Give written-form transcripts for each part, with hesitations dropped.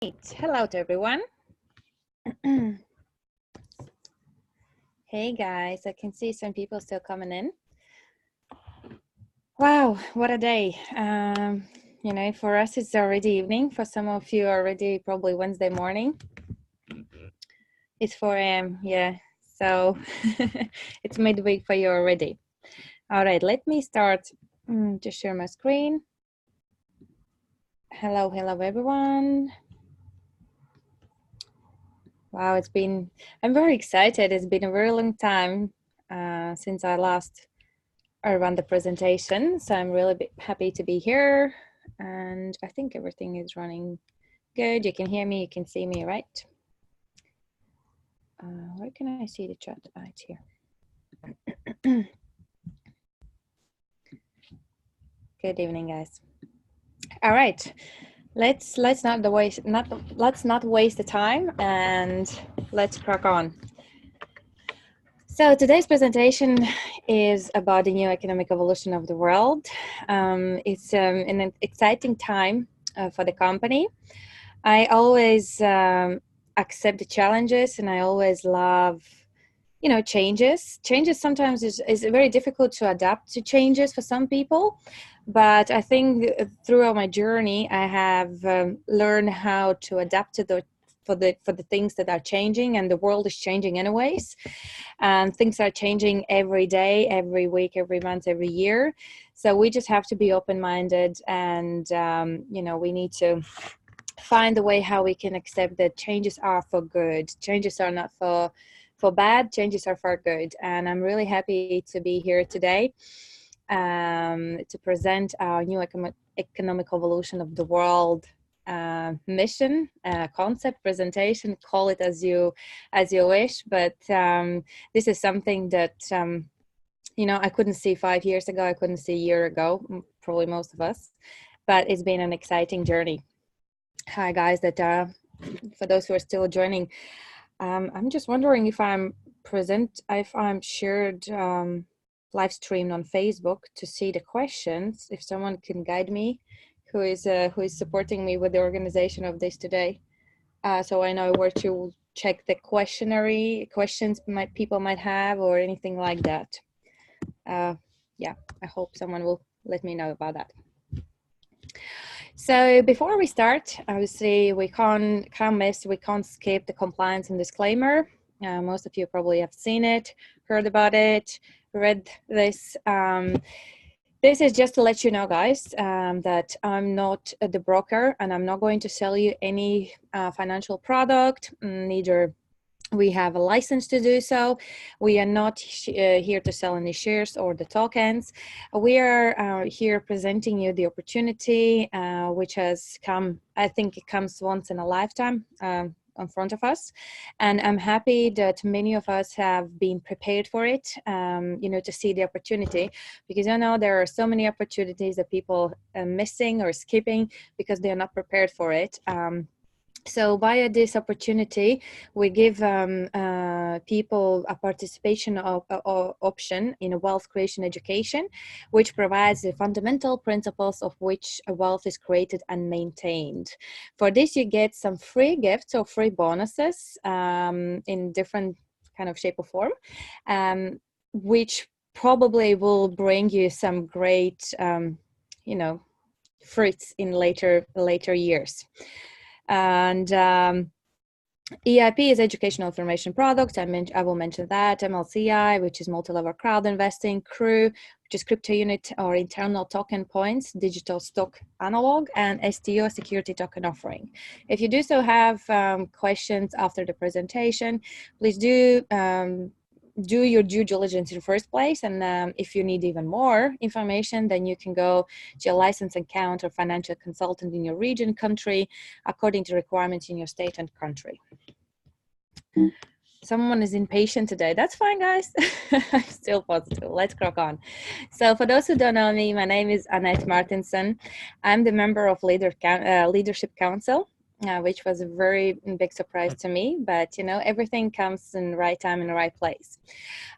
Hello to everyone. Hey guys, I can see some people still coming in. Wow, what a day. You know, for us it's already evening. For some of you already probably Wednesday morning. It's 4 a.m. Yeah, so it's midweek for you already. All right, let me start to share my screen. Hello everyone. Wow, I'm very excited. It's been a very long time since I last ran the presentation. So I'm really happy to be here. And I think everything is running good. You can hear me, you can see me, right? Where can I see the chat? It's here. Good evening, guys. All right. Let's not waste the time and let's crack on. So today's presentation is about the new economic evolution of the world. It's an exciting time for the company. I always accept the challenges, and I always love, you know, changes. Changes sometimes is very difficult to adapt to changes for some people. But I think throughout my journey, I have learned how to adapt to for the things that are changing, and the world is changing anyways. And things are changing every day, every week, every month, every year. So we just have to be open-minded, and you know, we need to find a way how we can accept that changes are for good. Changes are not for bad, changes are for good. And I'm really happy to be here today to present our new economic evolution of the world mission, concept, presentation, call it as you wish. But this is something that you know, I couldn't see 5 years ago, I couldn't see a year ago, probably most of us, but it's been an exciting journey. Hi guys, for those who are still joining, I'm just wondering if I'm shared live streamed on Facebook to see the questions. If someone can guide me, who is supporting me with the organization of this today, so I know where to check the questions people might have or anything like that. Yeah, I hope someone will let me know about that. So before we start, obviously we can't skip the compliance and disclaimer. Most of you probably have seen it, heard about it, read this. This is just to let you know, guys, that I'm not the broker, and I'm not going to sell you any financial product. Neither we have a license to do so. We are not here to sell any shares or the tokens. We are here presenting you the opportunity, which has come, I think it comes once in a lifetime in front of us. And I'm happy that many of us have been prepared for it, you know, to see the opportunity, because I know there are so many opportunities that people are missing or skipping because they're not prepared for it. So via this opportunity, we give people a participation option in a wealth creation education, which provides the fundamental principles of which a wealth is created and maintained. For this, you get some free gifts or free bonuses in different kind of shape or form, which probably will bring you some great, you know, fruits in later years. And EIP is educational information products. I will mention that. MLCI, which is multi-level crowd investing. CRU, which is CryptoUnit or internal token points, digital stock analog, and STO, security token offering. If you do so have questions after the presentation, please do your due diligence in the first place. And if you need even more information, then you can go to your licensed account or financial consultant in your region, country, according to requirements in your state and country. Someone is impatient today. That's fine, guys. I'm still positive. Let's crack on. So for those who don't know me, my name is Anete Martinsone. I'm the member of Leadership Council, which was a very big surprise to me, but you know, everything comes in the right time in the right place.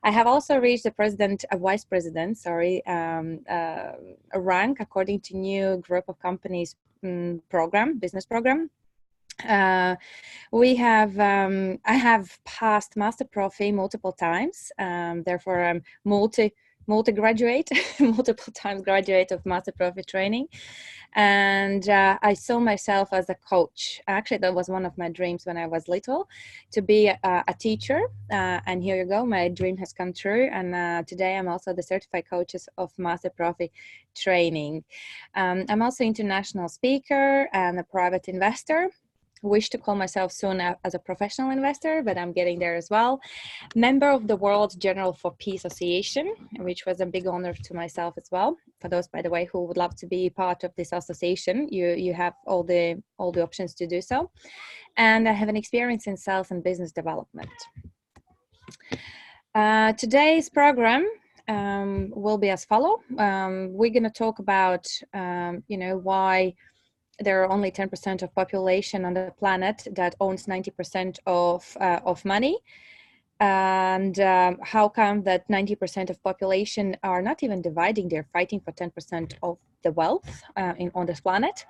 I have also reached the vice president, a rank according to new group of companies business program. We have, I have passed Master Profi multiple times. Therefore, I'm multi-graduate, multiple times graduate of Master Profi training. And I saw myself as a coach. Actually, that was one of my dreams when I was little, to be a teacher. And here you go, my dream has come true. And today I'm also the certified coach of Master Profi training. I'm also international speaker and a private investor. Wish to call myself soon as a professional investor, but I'm getting there as well. Member of the World General for Peace Association, which was a big honor to myself as well. For those, by the way, who would love to be part of this association, you have all the options to do so. And I have an experience in sales and business development. Today's program will be as follow. We're going to talk about, why there are only 10% of population on the planet that owns 90% of money, and how come that 90% of population are not even dividing, they're fighting for 10% of the wealth on this planet.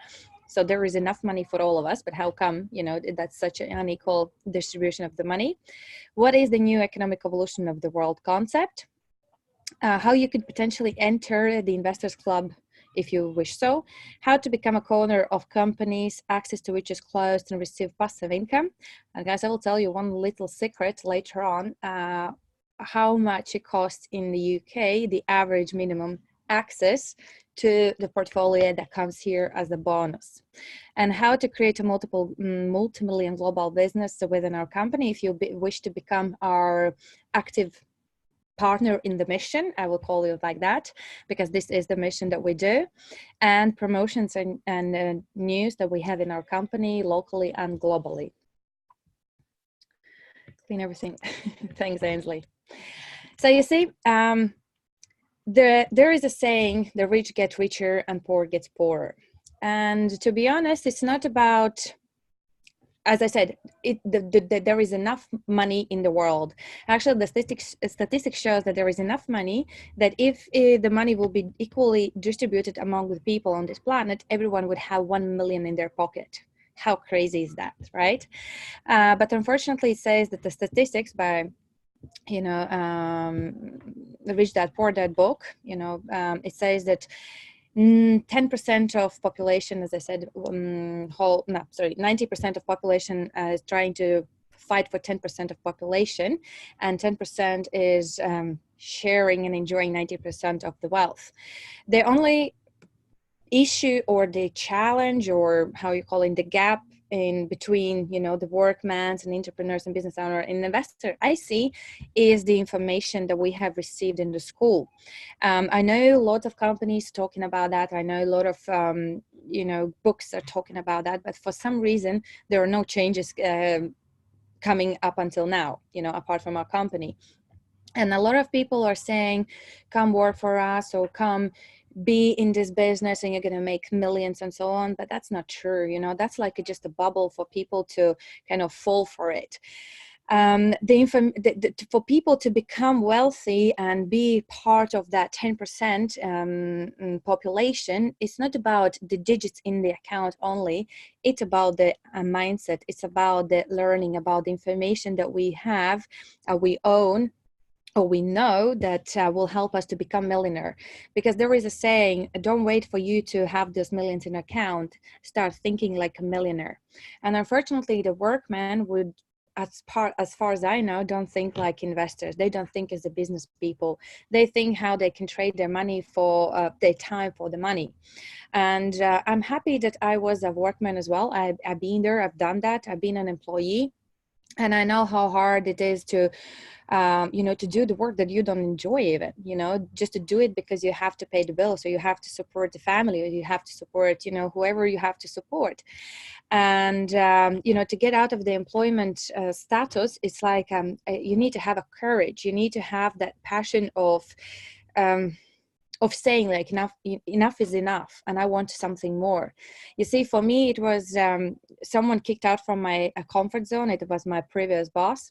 So there is enough money for all of us, but how come, that's such an unequal distribution of the money? What is the new economic evolution of the world concept? How you could potentially enter the Investors Club if you wish so, how to become a co-owner of companies, access to which is closed, and receive passive income. And guys, I will tell you one little secret later on, how much it costs in the UK, the average minimum access to the portfolio that comes here as a bonus, and how to create a multi-million global business within our company. If you wish to become our active partner in the mission, I will call it like that, because this is the mission that we do, and promotions and news that we have in our company locally and globally. Clean everything. Thanks, Ainsley. So you see, there is a saying, the rich get richer and poor gets poorer. And to be honest, it's not about, as I said, there is enough money in the world. Actually, the statistics shows that there is enough money that if the money will be equally distributed among the people on this planet, everyone would have 1 million in their pocket. How crazy is that, right? But unfortunately, it says that the statistics by, Rich Dad Poor Dad book, it says that 10% of population, as I said, 90% of population is trying to fight for 10% of population, and 10% is sharing and enjoying 90% of the wealth. The only issue or the challenge, or how you call it, the gap in between, the workmen and entrepreneurs and business owner and investor, I see, is the information that we have received in the school. I know a lot of companies talking about that. I know a lot of, books are talking about that, but for some reason, there are no changes coming up until now, apart from our company. And a lot of people are saying, come work for us, or come be in this business and you're going to make millions and so on. But that's not true. That's like just a bubble for people to kind of fall for it. For people to become wealthy and be part of that 10% population, it's not about the digits in the account only. It's about the mindset. It's about the learning, about the information that we have, we own, or we know that will help us to become millionaire. Because there is a saying, don't wait for you to have those millions in account, start thinking like a millionaire. And unfortunately, the workman would, as far as I know, don't think like investors. They don't think as the business people. They think how they can trade their money for their time for the money. And I'm happy that I was a workman as well. I've been there, I've done that, I've been an employee. And I know how hard it is to, to do the work that you don't enjoy even, just to do it because you have to pay the bills, so you have to support the family, or you have to support, whoever you have to support. And, to get out of the employment status, it's like you need to have a courage. You need to have that passion of saying like enough is enough, and I want something more. You see, for me, it was someone kicked out from my comfort zone. It was my previous boss.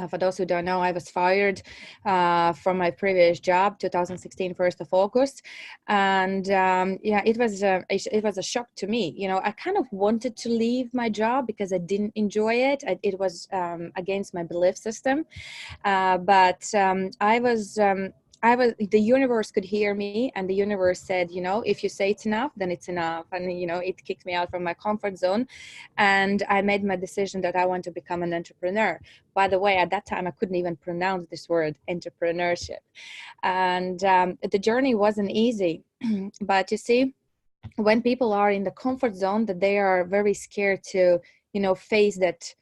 For those who don't know, I was fired from my previous job, 2016, 1st of August. And yeah, it was a shock to me. You know, I kind of wanted to leave my job because I didn't enjoy it. It was against my belief system. But the universe could hear me, and the universe said, you know, if you say it's enough, then it's enough. And, you know, it kicked me out from my comfort zone. And I made my decision that I want to become an entrepreneur. By the way, at that time, I couldn't even pronounce this word, entrepreneurship. And the journey wasn't easy. But you see, when people are in the comfort zone, that they are very scared to, you know, face that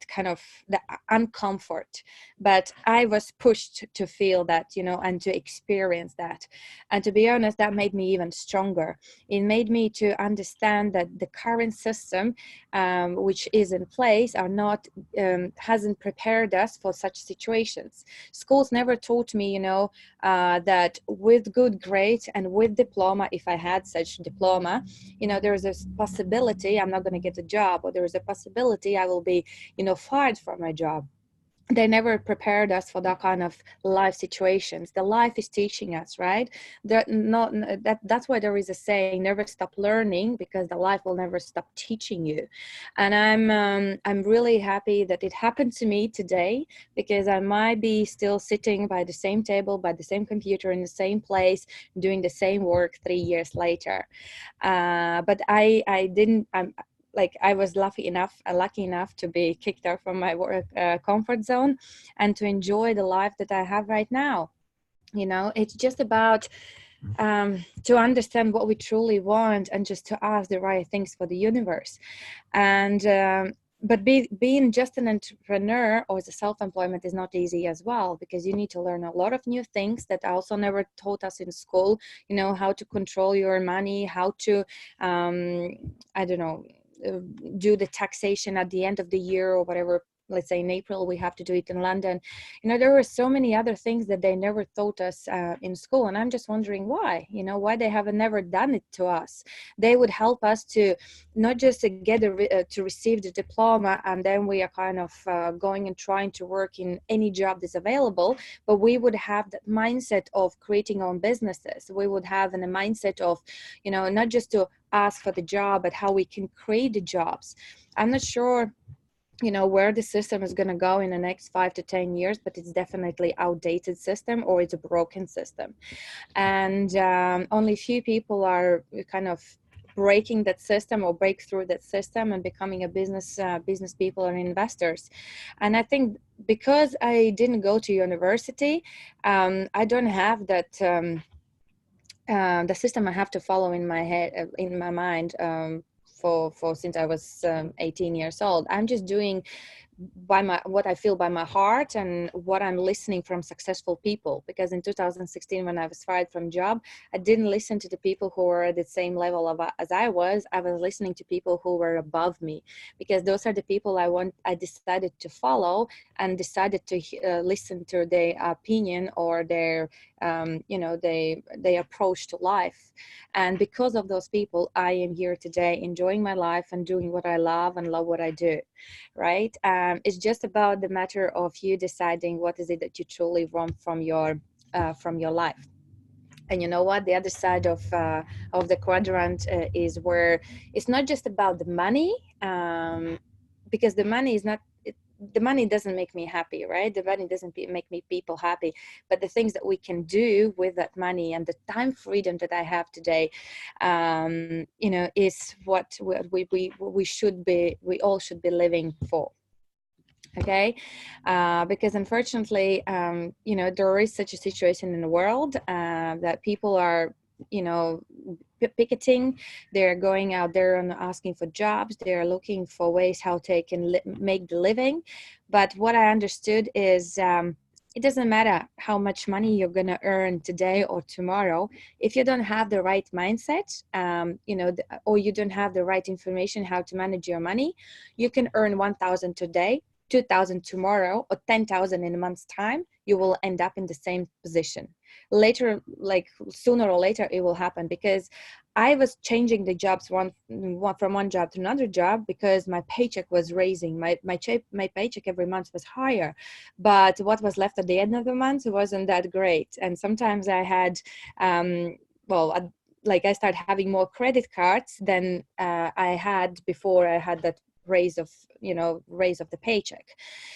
kind of the uncomfort. But I was pushed to feel that, you know, and to experience that. And to be honest, that made me even stronger. It made me to understand that the current system which is in place are not hasn't prepared us for such situations. Schools never taught me, you know, that with good grades and with diploma, if I had such diploma, you know, there is a possibility I'm not going to get a job, or there is a possibility I will be, you know, fired from my job. They never prepared us for that kind of life situations. The life is teaching us, right? That's why there is a saying, never stop learning, because the life will never stop teaching you. And I'm really happy that it happened to me today, because I might be still sitting by the same table, by the same computer, in the same place, doing the same work 3 years later. But I was lucky enough to be kicked out from my work comfort zone, and to enjoy the life that I have right now. You know, it's just about to understand what we truly want, and just to ask the right things for the universe. And but being just an entrepreneur or as a self-employment is not easy as well, because you need to learn a lot of new things that also never taught us in school. You know, how to control your money, how to I don't know, do the taxation at the end of the year or whatever. Let's say in April we have to do it in London. You know, there were so many other things that they never taught us in school, and I'm just wondering why. You know, why they haven't never done it to us. They would help us to not just to get to receive the diploma, and then we are kind of going and trying to work in any job that's available, but we would have that mindset of creating our own businesses. We would have a mindset of, you know, not just to ask for the job, but how we can create the jobs. I'm not sure, you know, where the system is going to go in the next 5 to 10 years, but it's definitely outdated system, or it's a broken system. And only few people are kind of breaking that system, or break through that system, and becoming a business people and investors. And I think because I didn't go to university, I don't have that the system I have to follow in my head, in my mind, for since I was 18 years old. I'm just doing by what I feel by my heart, and what I'm listening from successful people. Because in 2016, when I was fired from job, I didn't listen to the people who were at the same level as I was listening to people who were above me, because those are the people I decided to follow, and decided to listen to their opinion, or their you know, they approach to life. And because of those people, I am here today, enjoying my life and doing what I love and love what I do, right? It's just about the matter of you deciding what is it that you truly want from your life. And you know what? The other side of the quadrant is where it's not just about the money, because the money is not. The money doesn't make me happy, right? The money doesn't make me people happy. But the things that we can do with that money, and the time freedom that I have today, you know, is what we should be. We all should be living for. Okay, because unfortunately, you know, there is such a situation in the world that people are, you know, picketing. They're going out there and asking for jobs. They're looking for ways how they can make the living. But what I understood is it doesn't matter how much money you're going to earn today or tomorrow. If you don't have the right mindset, you know, or you don't have the right information how to manage your money, you can earn 1,000 today, 2,000 tomorrow, or 10,000 in a month's time. You will end up in the same position later. Like sooner or later it will happen, because I was changing the jobs from one job to another job because my paycheck was raising. My paycheck every month was higher, but what was left at the end of the month wasn't that great. And sometimes I had, like I started having more credit cards than I had before I had that raise of the paycheck.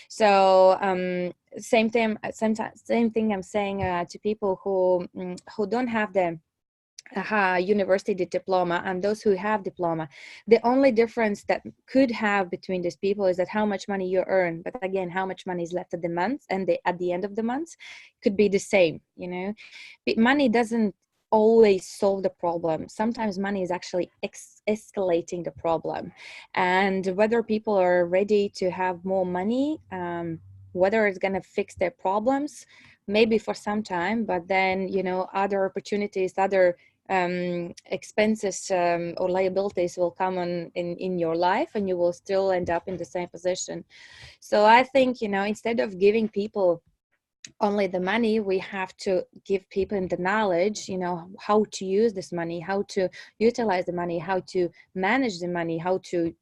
So same thing I'm saying to people who don't have the university diploma and those who have diploma. The only difference that could have between these people is that how much money you earn, but again, how much money is left at the month and at the end of the month could be the same. But money doesn't always solve the problem. Sometimes money is actually escalating the problem, and whether people are ready to have more money, whether it's going to fix their problems, maybe for some time, but then other opportunities, other expenses or liabilities will come on in your life, and you will still end up in the same position. So I think instead of giving people only the money, we have to give people the knowledge, how to use this money, how to utilize the money, how to manage the money, how to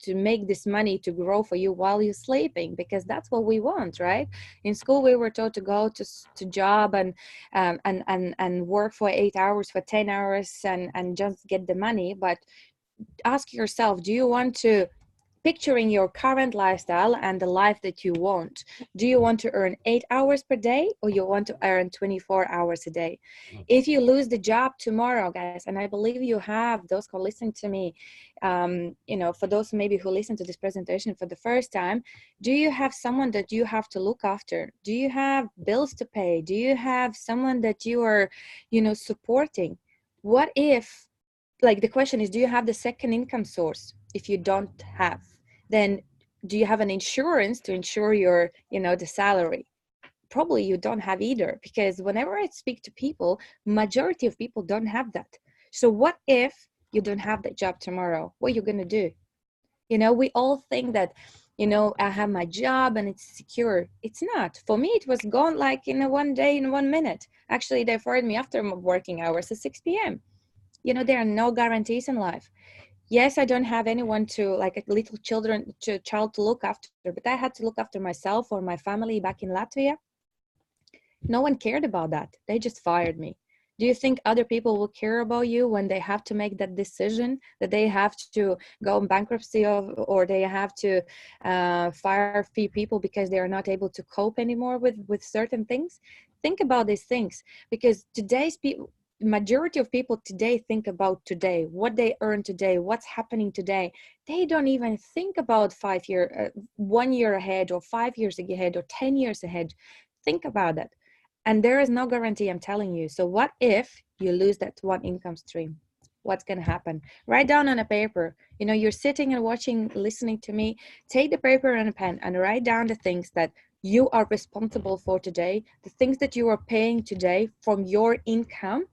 to make this money to grow for you while you're sleeping, because that's what we want, right? In school we were taught to go to job and work for 8 hours, for 10 hours and just get the money. But ask yourself, do you want to, picturing your current lifestyle and the life that you want, do you want to earn 8 hours per day, or you want to earn 24 hours a day? If you lose the job tomorrow, guys, and I believe you have those who listen to me, for those maybe who listen to this presentation for the first time, do you have someone that you have to look after? Do you have bills to pay? Do you have someone that you are supporting? What if, like, the question is, do you have the second income source? If you don't have, then do you have an insurance to insure your the salary? Probably you don't have either, because whenever I speak to people, majority of people don't have that. So what if you don't have that job tomorrow? What are you gonna do? We all think that I have my job and it's secure. It's not. For me, it was gone like in one day, in 1 minute. Actually, they fired me after working hours at 6 p.m. There are no guarantees in life. Yes, I don't have anyone to, like, a little child to look after, but I had to look after myself or my family back in Latvia. No one cared about that. They just fired me. Do you think other people will care about you when they have to make that decision, that they have to go in bankruptcy or they have to fire a few people because they are not able to cope anymore with certain things? Think about these things, because today's people, majority of people today think about today, what they earn today, what's happening today. They don't even think about 1 year ahead or 5 years ahead or 10 years ahead. Think about that. And there is no guarantee, I'm telling you. So what if you lose that one income stream? What's going to happen? Write down on a paper. You're sitting and watching, listening to me. Take the paper and a pen and write down the things that you are responsible for today, the things that you are paying today from your income,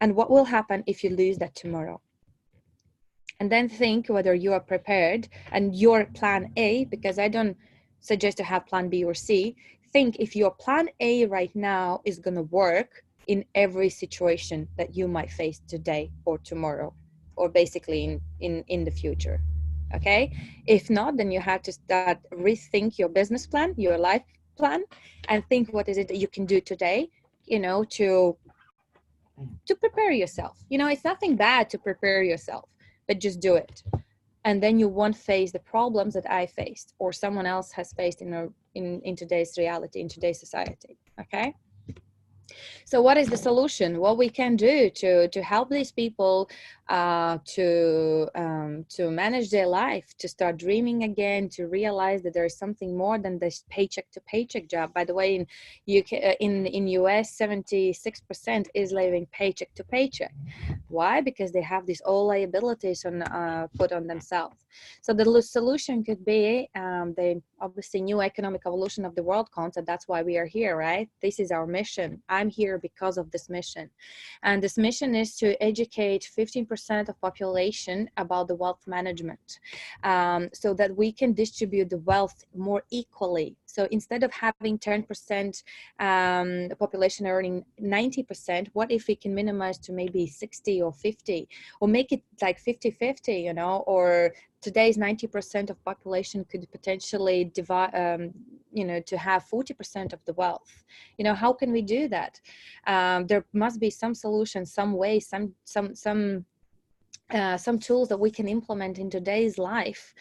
and what will happen if you lose that tomorrow. And then think whether you are prepared, and your plan A, because I don't suggest to have plan B or C. Think if your plan A right now is going to work in every situation that you might face today or tomorrow, or basically in the future. Okay? If not, then you have to start rethink your business plan, your life plan, and think what is it that you can do today, to prepare yourself. It's nothing bad to prepare yourself, but just do it. And then you won't face the problems that I faced or someone else has faced in today's reality, in today's society. Okay? So what is the solution? What we can do to help these people to manage their life, to start dreaming again, to realize that there is something more than this paycheck to paycheck job. By the way, in UK, in US, 76% is living paycheck to paycheck. Why? Because they have these all liabilities put on themselves. So the solution could be the obviously new economic evolution of the world concept. That's why we are here, right? This is our mission. I'm here because of this mission. And this mission is to educate 15% of population about the wealth management, so that we can distribute the wealth more equally. So instead of having 10% population earning 90%, what if we can minimize to maybe 60 or 50, or make it like 50-50, you know, or today's 90% of population could potentially divide, you know, to have 40% of the wealth. You know, how can we do that? There must be some solution, some way, some tools that we can implement in today's life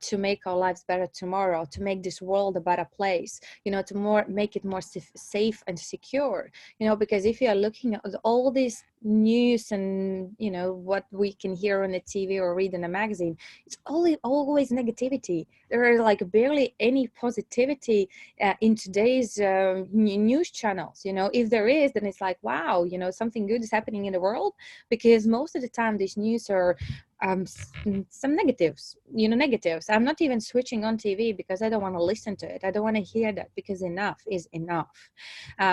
to make our lives better tomorrow, to make this world a better place, you know, to make it more safe and secure, you know, because if you are looking at all these news and, you know, what we can hear on the TV or read in a magazine, it's always negativity. There are like barely any positivity in today's news channels. You know, if there is, then it's like, wow, you know, something good is happening in the world, because most of the time these news are some negatives, you know, negatives. I'm not even switching on TV because I don't want to listen to it. I don't want to hear that, because enough is enough.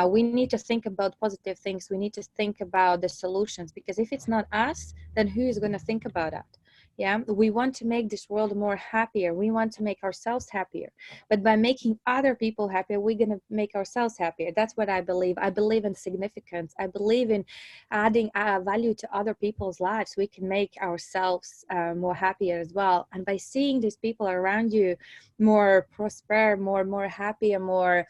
We need to think about positive things. We need to think about the solutions, because if it's not us, then who is going to think about it? Yeah, we want to make this world more happier. We want to make ourselves happier. But by making other people happier, we're going to make ourselves happier. That's what I believe. I believe in significance. I believe in adding value to other people's lives. We can make ourselves more happier as well. And by seeing these people around you more prosper, more happy, and more,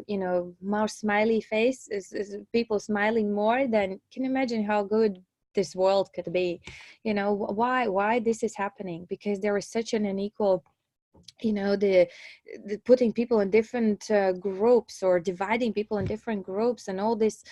you know, more smiley face, is people smiling more, then can you imagine how good this world could be? You know, why this is happening? Because there is such an unequal, you know, the putting people in different groups, or dividing people in different groups, and all this.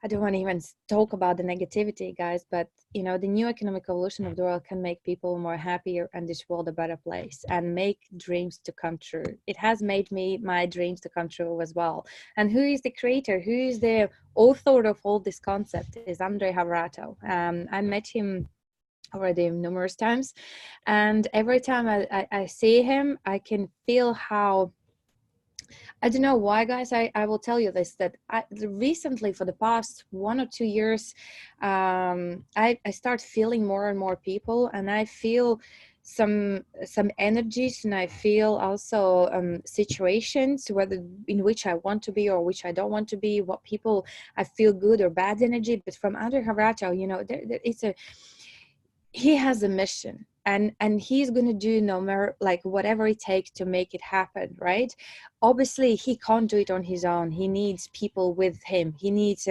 I don't want to even talk about the negativity, guys, but, you know, the new economic evolution of the world can make people more happier and this world a better place, and make dreams to come true. It has made my dreams to come true as well. And who is the creator? Who is the author of all this concept? Is Andre Havrato. I met him already numerous times, and every time I see him, I can feel how, I don't know why, guys. I will tell you this, that recently, for the past 1 or 2 years, I start feeling more and more people, and I feel some energies, and I feel also situations, whether in which I want to be or which I don't want to be, what people I feel good or bad energy. But from Andre Havrato, you know, he has a mission, and he's going to do no matter, like, whatever it takes to make it happen, right? Obviously he can't do it on his own. He needs people with him. He needs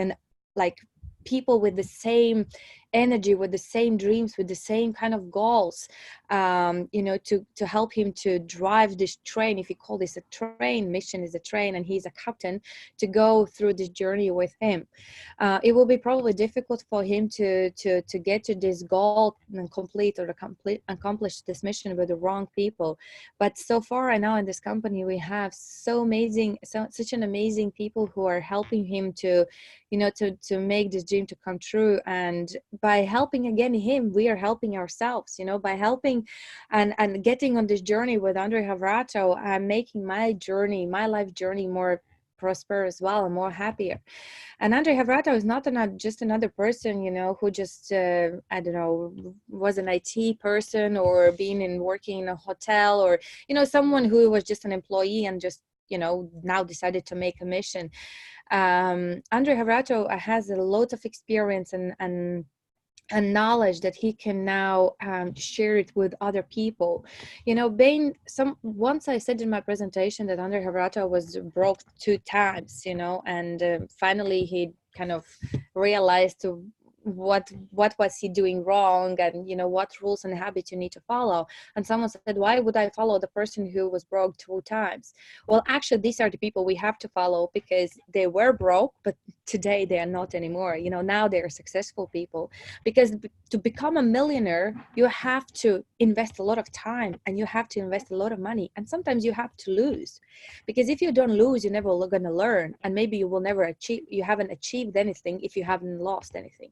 people with the same energy, with the same dreams, with the same kind of goals, you know, to help him to drive this train. If you call this a train, mission is a train, and he's a captain, to go through this journey with him. It will be probably difficult for him to get to this goal and accomplish this mission with the wrong people. But so far, I know in this company we have such an amazing people who are helping him to, you know, to make this dream to come true. And by helping again him, we are helping ourselves, you know, by helping and getting on this journey with Andre Havrato. I'm making my life journey more prosper as well, and more happier. And Andre Havrato is not just another person, you know, who just I don't know, was an IT person, or working in a hotel, or, you know, someone who was just an employee and just, you know, now decided to make a mission. Andre Havrato has a lot of experience and knowledge that he can now share it with other people. You know, once I said in my presentation that Andre Havrato was broke 2 times, you know, and finally he kind of realized what was he doing wrong, and, you know, what rules and habits you need to follow. And someone said, why would I follow the person who was broke 2 times? Well, actually, these are the people we have to follow, because they were broke, but today they are not anymore. You know, now they are successful people. Because to become a millionaire, you have to invest a lot of time, and you have to invest a lot of money, and sometimes you have to lose, because if you don't lose, you're never going to learn, and maybe you haven't achieved anything if you haven't lost anything.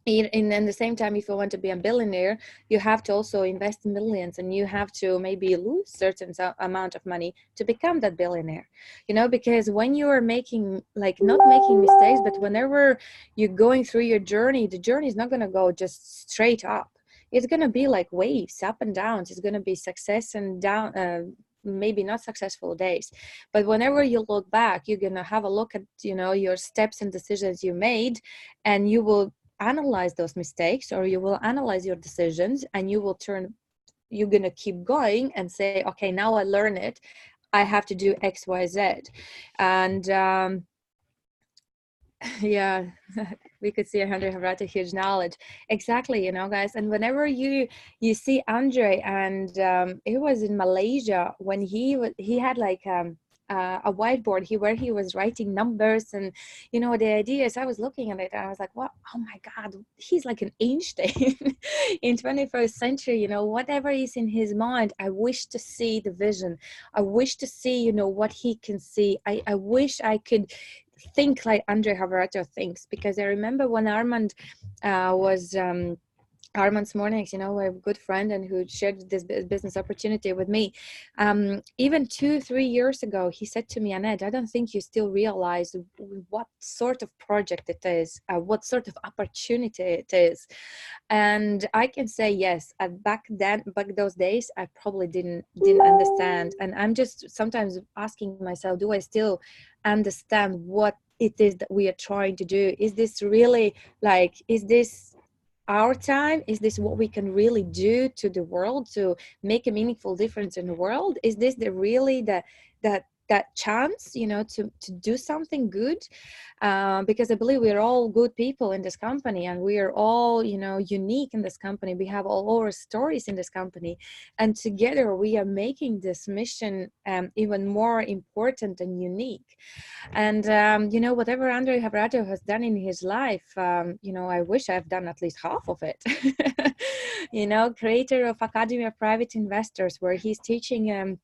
in the same time, if you want to be a billionaire, you have to also invest millions, and you have to maybe lose certain amount of money to become that billionaire, you know, because when you are making, like, not making mistakes, but whenever you're going through your journey, the journey is not going to go just straight up. It's going to be like waves, up and downs. It's going to be success and down, maybe not successful days. But whenever you look back, you're going to have a look at, you know, your steps and decisions you made, and you will analyze those mistakes, or you will analyze your decisions, and you're going to keep going and say, okay, now I learn it, I have to do X, Y, Z. And yeah, we could see Andre have a huge knowledge. Exactly, you know, guys. And whenever you see Andre, and it was in Malaysia when he had like a whiteboard where he was writing numbers and, you know, the ideas. I was looking at it and I was like, what? Oh my God, he's like an Einstein in 21st century. You know, whatever is in his mind, I wish to see the vision. I wish to see, you know, what he can see. I wish I could think like Andre Havarato thinks, because I remember when Armand was Armand's Mornings, you know, a good friend and who shared this business opportunity with me. Even 2-3 years ago, he said to me, Anete, I don't think you still realize what sort of project it is, what sort of opportunity it is. And I can say, yes, back those days, I probably didn't understand. And I'm just sometimes asking myself, do I still understand what it is that we are trying to do? Is this really, like, is this our time? Is this what we can really do to the world to make a meaningful difference in the world? Is this that chance, you know, to do something good? Because I believe we're all good people in this company, and we are all, you know, unique in this company. We have all our stories in this company, and together we are making this mission even more important and unique. And you know, whatever Andre Havarato has done in his life, you know, I wish I've done at least half of it. You know, creator of Academy of Private Investors, where he's teaching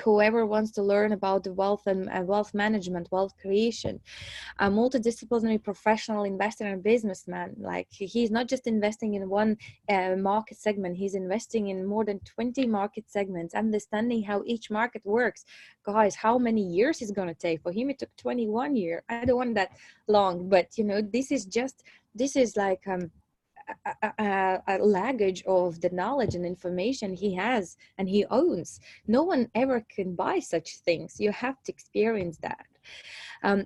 whoever wants to learn about the wealth and wealth management, wealth creation, a multidisciplinary professional investor and businessman. Like, he's not just investing in one market segment, he's investing in more than 20 market segments, understanding how each market works. Guys, how many years is going to take? For him, it took 21 years. I don't want that long, but, you know, this is like a luggage of the knowledge and information he has and he owns. No one ever can buy such things. You have to experience that.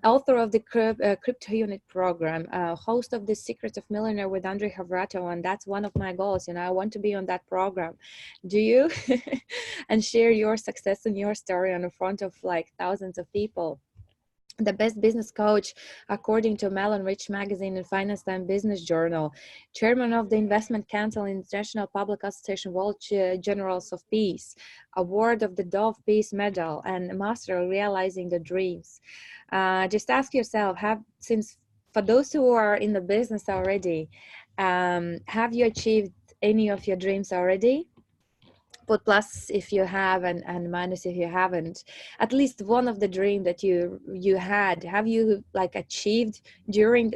Author of the CryptoUnit program, host of the Secrets of Millionaire with Andre Havarato, and that's one of my goals. You know, I want to be on that program. Do you? And share your success and your story on the front of like thousands of people. The best business coach according to Mellon Rich magazine and Finance Time Business Journal, chairman of the Investment Council International Public Association World Generals of Peace, award of the Dove Peace Medal, and master of realizing the dreams. Just ask yourself, for those who are in the business already, have you achieved any of your dreams already? Put plus if you have, and minus if you haven't. At least one of the dream that you had, have you like achieved during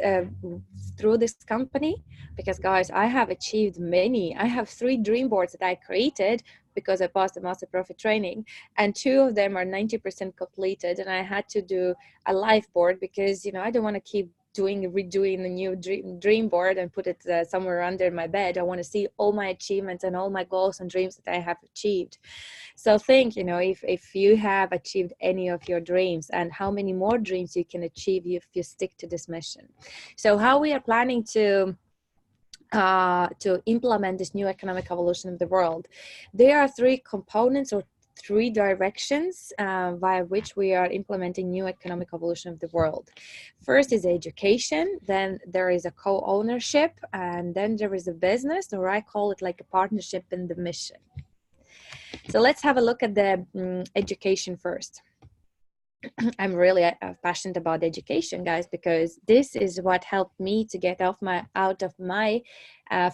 through this company? Because guys, I have achieved many. I have 3 dream boards that I created because I passed the master profit training, and 2 of them are 90% completed, and I had to do a live board because, you know, I don't want to keep redoing a new dream board and put it somewhere under my bed. I want to see all my achievements and all my goals and dreams that I have achieved. So think, you know, if you have achieved any of your dreams, and how many more dreams you can achieve if you stick to this mission. So how we are planning to implement this new economic evolution of the world. There are 3 components or 3 directions via which we are implementing new economic evolution of the world. First is education, then there is a co-ownership, and then there is a business, or I call it like a partnership in the mission. So let's have a look at the education first. I'm really passionate about education, guys, because this is what helped me to get out of my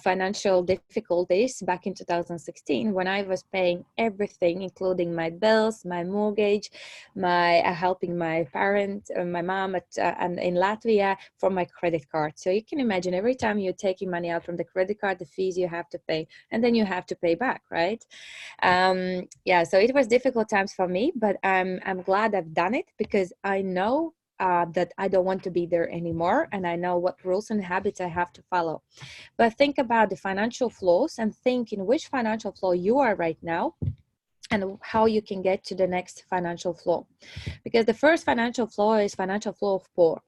financial difficulties back in 2016, when I was paying everything, including my bills, my mortgage, my helping my parents, my mom and in Latvia for my credit card. So you can imagine every time you're taking money out from the credit card, the fees you have to pay, and then you have to pay back, right? Yeah, so it was difficult times for me, but I'm glad I've done it, because I know that I don't want to be there anymore, and I know what rules and habits I have to follow. But think about the financial flows and think in which financial flow you are right now and how you can get to the next financial flow. Because the first financial flow is financial flow of poor.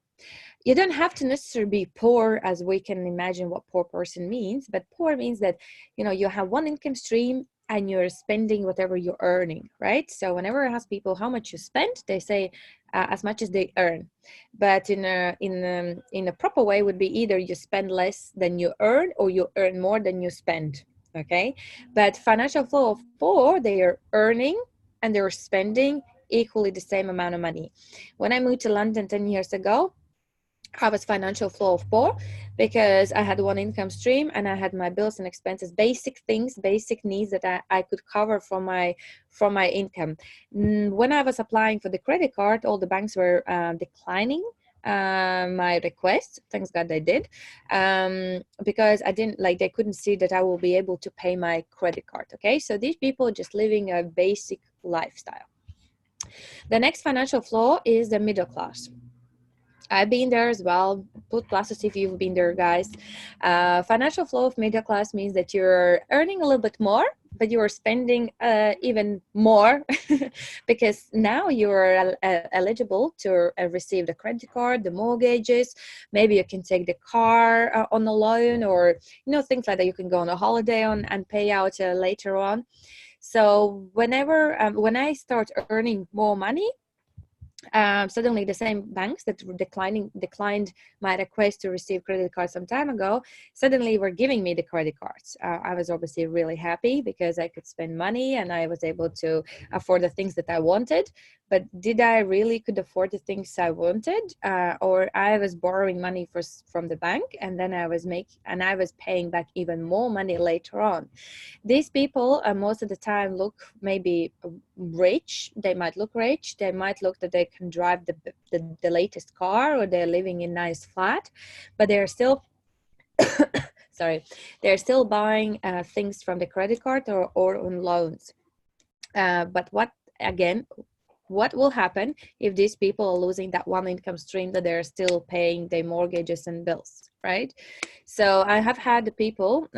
You don't have to necessarily be poor as we can imagine what poor person means, but poor means that, you know, you have one income stream and you're spending whatever you're earning, right? So whenever I ask people how much you spend, they say as much as they earn. But in a proper way would be either you spend less than you earn or you earn more than you spend, okay? But financial flow of poor, they are earning and they're spending equally the same amount of money. When I moved to London 10 years ago, I was financial flow of poor because I had one income stream and I had my bills and expenses, basic things, basic needs that I could cover from my income. When I was applying for the credit card, all the banks were declining my request. Thanks God they did, because I didn't they couldn't see that I will be able to pay my credit card. Okay, so these people are just living a basic lifestyle. The next financial flow is the middle class. I've been there as well. Put pluses if you've been there, guys. Financial flow of middle class means that you're earning a little bit more, but you're spending even more because now you're eligible to receive the credit card, the mortgages. Maybe you can take the car on a loan, or things like that. You can go on a holiday and pay out later on. So whenever when I start earning more money, suddenly the same banks that were declined my request to receive credit cards some time ago suddenly were giving me the credit cards. I was obviously really happy because I could spend money and I was able to afford the things that I wanted. But did I really could afford the things I wanted, or I was borrowing money from the bank and then I was paying back even more money later on? These people most of the time look maybe rich. They might look rich. They might look that they can drive the latest car, or they're living in a nice flat, but they're still they're still buying things from the credit card or on loans. But what will happen if these people are losing that one income stream that they're still paying their mortgages and bills, right? So I have had the people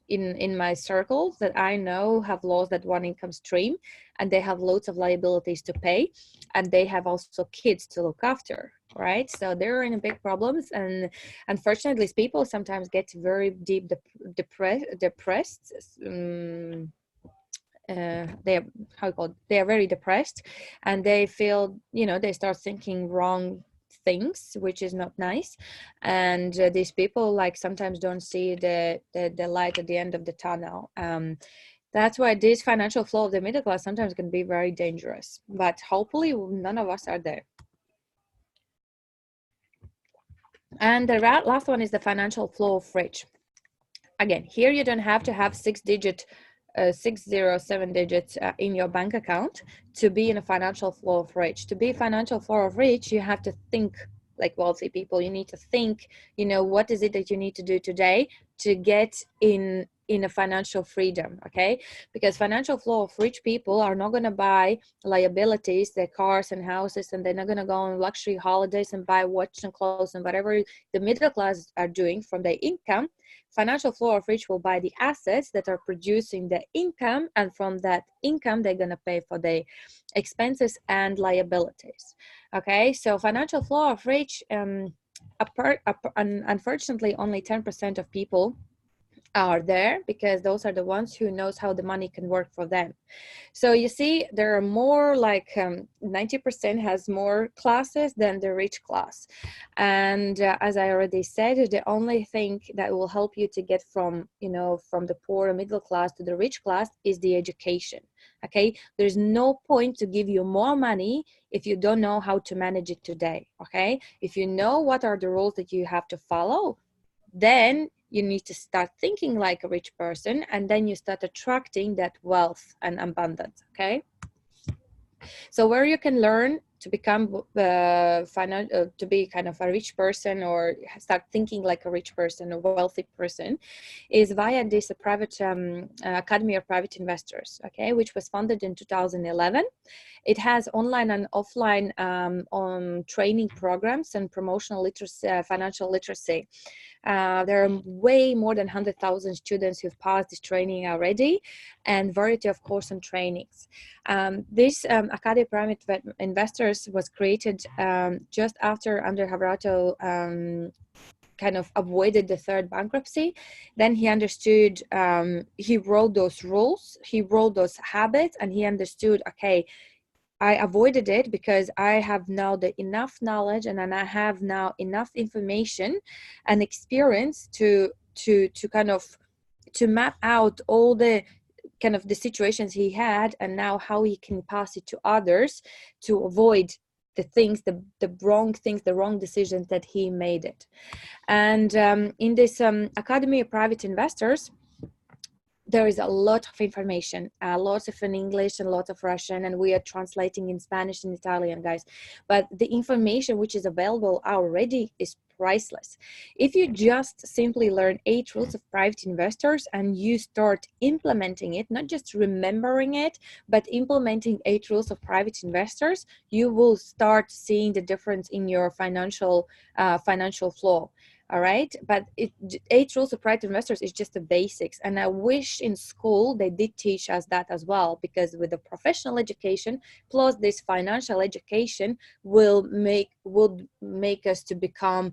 in my circles that I know have lost that one income stream, and they have loads of liabilities to pay, and they have also kids to look after, right? So they're in big problems, and unfortunately people sometimes get very deep depressed. They are very depressed, and they feel, they start thinking wrong things, which is not nice. And these people sometimes don't see the light at the end of the tunnel. That's why this financial flow of the middle class sometimes can be very dangerous, but hopefully none of us are there. And the last one is the financial flow of rich. Again, here you don't have to have 6 or 7 digits in your bank account to be in a financial flow of rich. To be financial flow of rich, you have to think like wealthy people. You need to think, what is it that you need to do today to get in a financial freedom, okay? Because financial flow of rich people are not going to buy liabilities, their cars and houses, and they're not going to go on luxury holidays and buy watches and clothes and whatever the middle class are doing from their income. Financial flow of rich will buy the assets that are producing the income, and from that income they're going to pay for the expenses and liabilities. Okay, so financial flow of rich, unfortunately only 10% of people are there, because those are the ones who knows how the money can work for them. So you see, there are more 90% has more classes than the rich class. And as I already said, the only thing that will help you to get from the poor middle class to the rich class is the education. Okay, there's no point to give you more money if you don't know how to manage it today. Okay, if you know what are the rules that you have to follow, then you need to start thinking like a rich person, and then you start attracting that wealth and abundance. Okay, so where you can learn to become to be kind of a rich person or start thinking like a rich person, a wealthy person, is via this private Academy of Private Investors, okay, which was founded in 2011. It has online and offline on training programs and promotional literacy, financial literacy. There are way more than 100,000 students who've passed this training already, and variety of course and trainings. This Academy of Private Investors was created just after Andrej Havrato kind of avoided the third bankruptcy. Then he understood, he wrote those rules, he wrote those habits, and he understood, okay, I avoided it because I have now enough knowledge, and then I have now enough information and experience to kind of to map out all the kind of the situations he had, and now how he can pass it to others to avoid the things, the wrong things, the wrong decisions that he made it. And in this Academy of Private Investors, there is a lot of information, lots of in English and lots of Russian, and we are translating in Spanish and Italian, guys. But the information which is available already is priceless. If you just simply learn 8 rules of private investors and you start implementing it, not just remembering it, but implementing 8 rules of private investors, you will start seeing the difference in your financial flow. All right, but 8 rules of private investors is just the basics, and I wish in school they did teach us that as well, because with the professional education plus this financial education will make us to become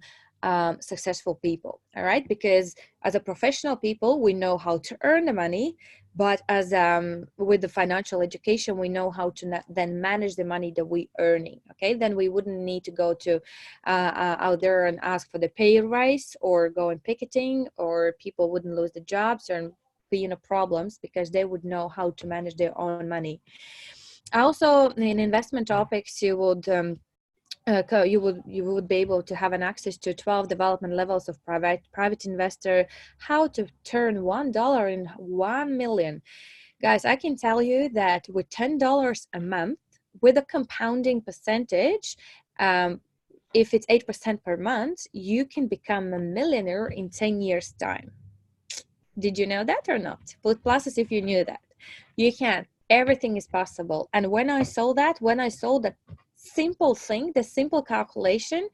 successful people. All right, because as a professional people, we know how to earn the money, but as with the financial education, we know how to then manage the money that we earning. Okay, then we wouldn't need to go to out there and ask for the pay rise or go in picketing, or people wouldn't lose the jobs or be in problems because they would know how to manage their own money. Also, in investment topics, you would be able to have an access to 12 development levels of private investor, how to turn $1 in 1 million. Guys, I can tell you that with $10 a month, with a compounding percentage, if it's 8% per month, you can become a millionaire in 10 years time. Did you know that or not? Put pluses if you knew that. You can. Everything is possible. And when I saw that simple thing, the simple calculation,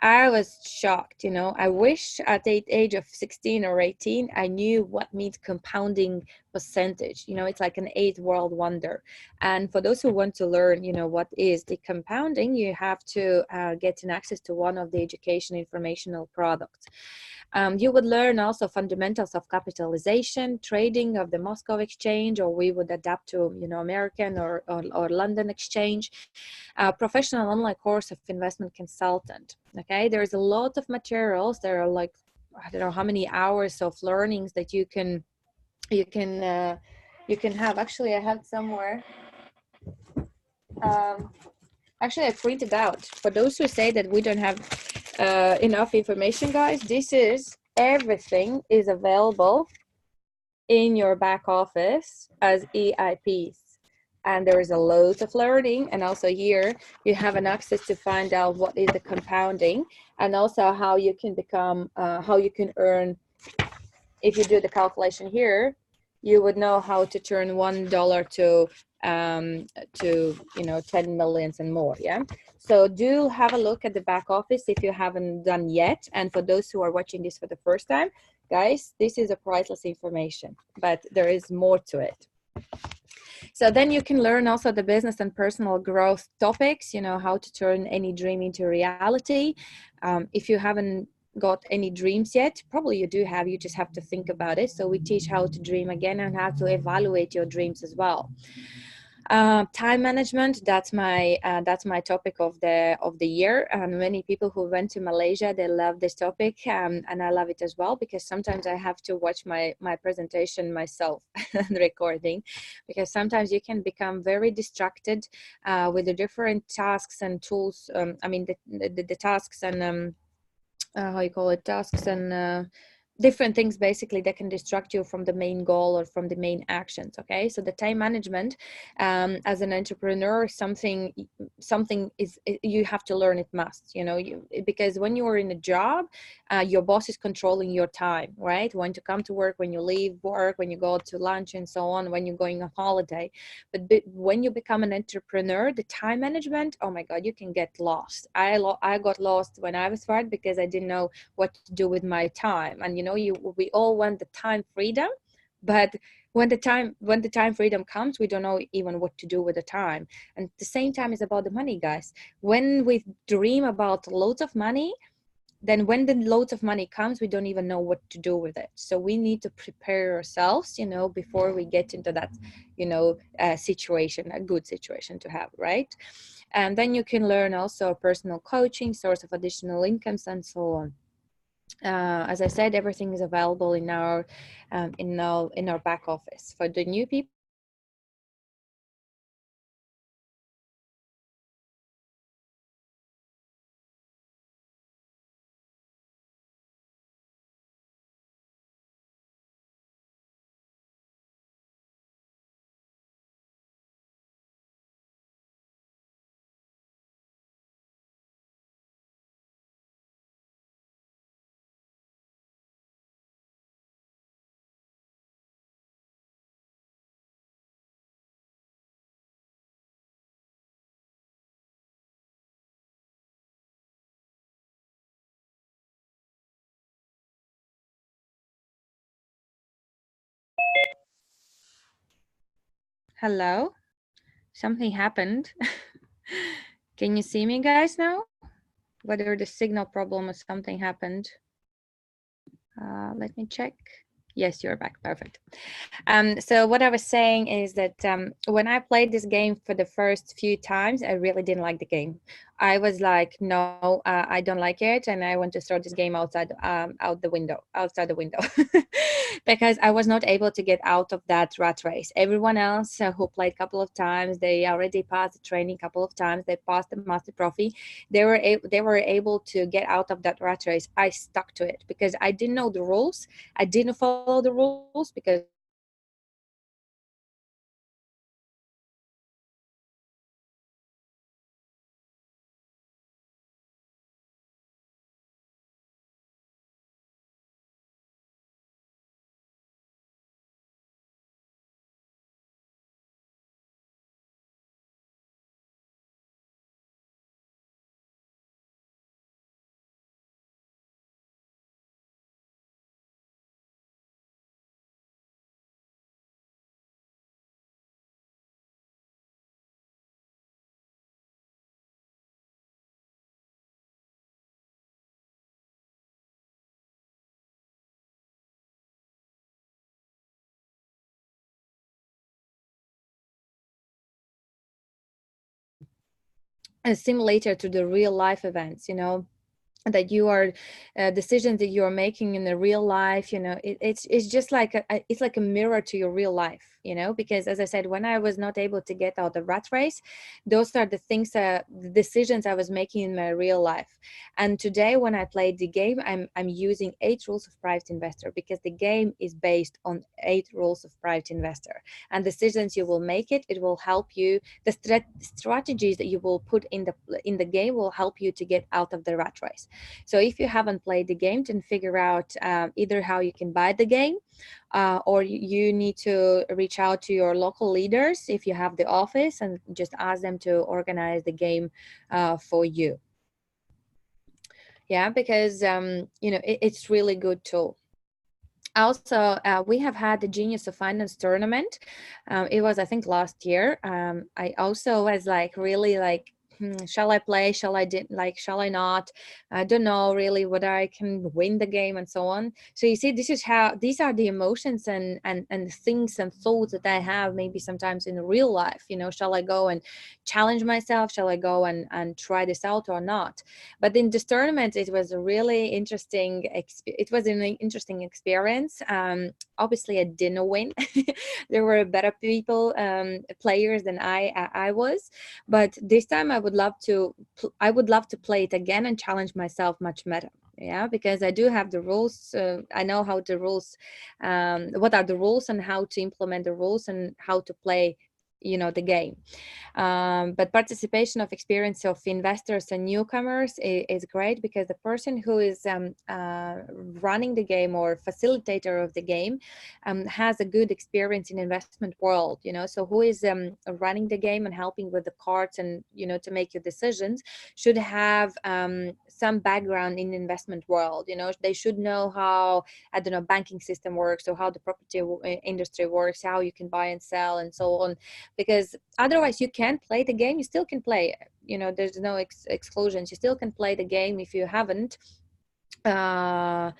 I was shocked. I wish at the age of 16 or 18, I knew what means compounding percentage. It's like an 8th world wonder. And for those who want to learn, what is the compounding, you have to get an access to one of the education informational products. You would learn also fundamentals of capitalization, trading of the Moscow exchange, or we would adapt to, American or London exchange, professional online course of investment consultant. Okay, there's a lot of materials. There are like, I don't know how many hours of learnings that you can have. Actually, I have somewhere. Actually, I printed out. For those who say that we don't have enough information, guys, this is everything is available in your back office as EIPs. And there is a lot of learning, and also here you have an access to find out what is the compounding, and also how you can become, how you can earn. If you do the calculation here, you would know how to turn $1 to 10 millions and more. Yeah, so do have a look at the back office if you haven't done yet. And for those who are watching this for the first time, guys, this is a priceless information, but there is more to it. So then you can learn also the business and personal growth topics, how to turn any dream into reality. If you haven't got any dreams yet, probably you do have, you just have to think about it. So we teach how to dream again and how to evaluate your dreams as well. Time management, that's my topic of the year, and many people who went to Malaysia, they love this topic, and I love it as well, because sometimes I have to watch my presentation myself and recording, because sometimes you can become very distracted with the different tasks and tools. I mean the tasks and how you call it, tasks and different things basically that can distract you from the main goal or from the main actions. Okay, so the time management as an entrepreneur, something is you have to learn. It must, you know, because when you are in a job, your boss is controlling your time, right? When to come to work, when you leave work, when you go to lunch and so on, when you're going on holiday. But when you become an entrepreneur, the time management, oh my god, you can get lost. I got lost when I was started because I didn't know what to do with my time. And you know, we all want the time freedom, but when the time freedom comes, we don't know even what to do with the time. And the same time is about the money, guys. When we dream about loads of money, then when the loads of money comes, we don't even know what to do with it. So we need to prepare ourselves, you know, before we get into that, you know, situation, a good situation to have, right? And then you can learn also personal coaching, source of additional incomes, and so on. As I said, everything is available in our back office. For the new people, hello, something happened. Can you see me, guys, now? Whether the signal problem or something happened. Let me check. Yes, you're back. Perfect. So what I was saying is that when I played this game for the first few times, I really didn't like the game. I was like, no, I don't like it, and I want to throw this game outside the window, because I was not able to get out of that rat race. Everyone else who played a couple of times, they already passed the training a couple of times, they passed the master trophy, they were able to get out of that rat race. I stuck to it because I didn't know the rules. I didn't follow the rules because a simulator to the real life events, you know, that you are decisions that you are making in the real life, you know, it's just like it's like a mirror to your real life, you know, because as I said, when I was not able to get out the rat race, those are the things, the decisions I was making in my real life. And today when I played the game, I'm using 8 rules of private investor, because the game is based on 8 rules of private investor, and decisions you will make it will help you. The strategies that you will put in the game will help you to get out of the rat race. So if you haven't played the game, then figure out either how you can buy the game, or you need to reach out to your local leaders if you have the office and just ask them to organize the game for you. Yeah, because you know, it's really good tool. Also, we have had the Genius of Finance tournament. It was, I think, last year. I also was like really like, shall I play? Shall I not? I don't know really whether I can win the game and so on. So you see, this is how, these are the emotions and things and thoughts that I have maybe sometimes in real life. You know, shall I go and challenge myself? Shall I go and try this out or not? But in this tournament, it was a really interesting. It was an interesting experience. Obviously, I didn't win. There were better people, players than I was. But this time, I would love to play it again and challenge myself much better. Yeah, because I do have the rules. I know how the rules, what are the rules and how to implement the rules and how to play, the game. But participation of experience of investors and newcomers is great, because the person who is running the game or facilitator of the game has a good experience in investment world, so who is running the game and helping with the cards and, to make your decisions, should have some background in investment world. They should know how, I don't know, banking system works, or how the property industry works, how you can buy and sell and so on, because otherwise you can't play the game. You still can play, there's no exclusions. You still can play the game if you haven't, if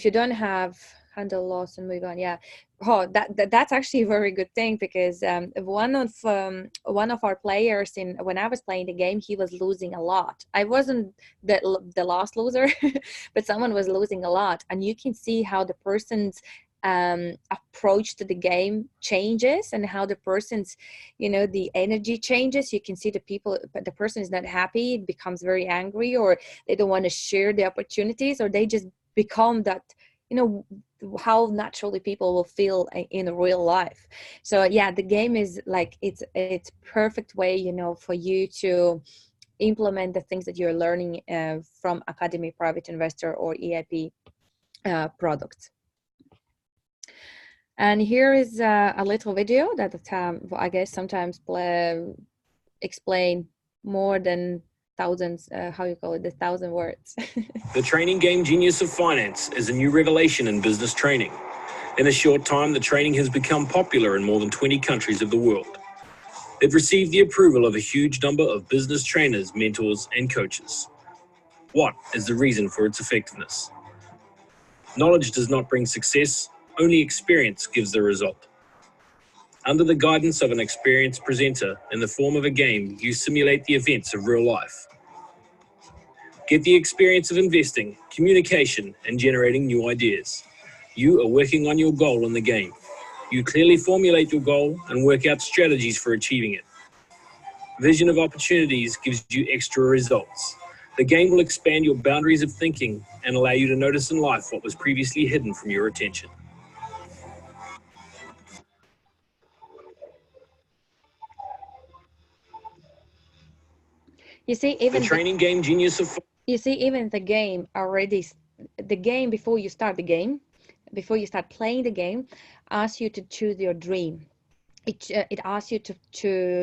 you don't have handle loss and move on. Yeah. Oh, that's actually a very good thing, because one of our players, when I was playing the game, he was losing a lot. I wasn't the last loser, but someone was losing a lot, and you can see how the person's approach to the game changes, and how the person's, the energy changes. You can see the person is not happy, becomes very angry, or they don't want to share the opportunities, or they just become that, how naturally people will feel in real life. So yeah, the game is like, it's perfect way, for you to implement the things that you're learning from Academy Private Investor or EIP products. And here is a little video that I guess sometimes explain more than thousands, how you call it, the 1,000 words. The training game Genius of Finance is a new revelation in business training. In a short time, the training has become popular in more than 20 countries of the world. It received the approval of a huge number of business trainers, mentors, and coaches. What is the reason for its effectiveness? Knowledge does not bring success, only experience gives the result. Under the guidance of an experienced presenter in the form of a game, you simulate the events of real life. Get the experience of investing, communication, and generating new ideas. You are working on your goal in the game. You clearly formulate your goal and work out strategies for achieving it. Vision of opportunities gives you extra results. The game will expand your boundaries of thinking and allow you to notice in life what was previously hidden from your attention. You see, even the training game Genius of... You see, even the game already, the game before you start the game, before you start playing the game, asks you to choose your dream. It asks you to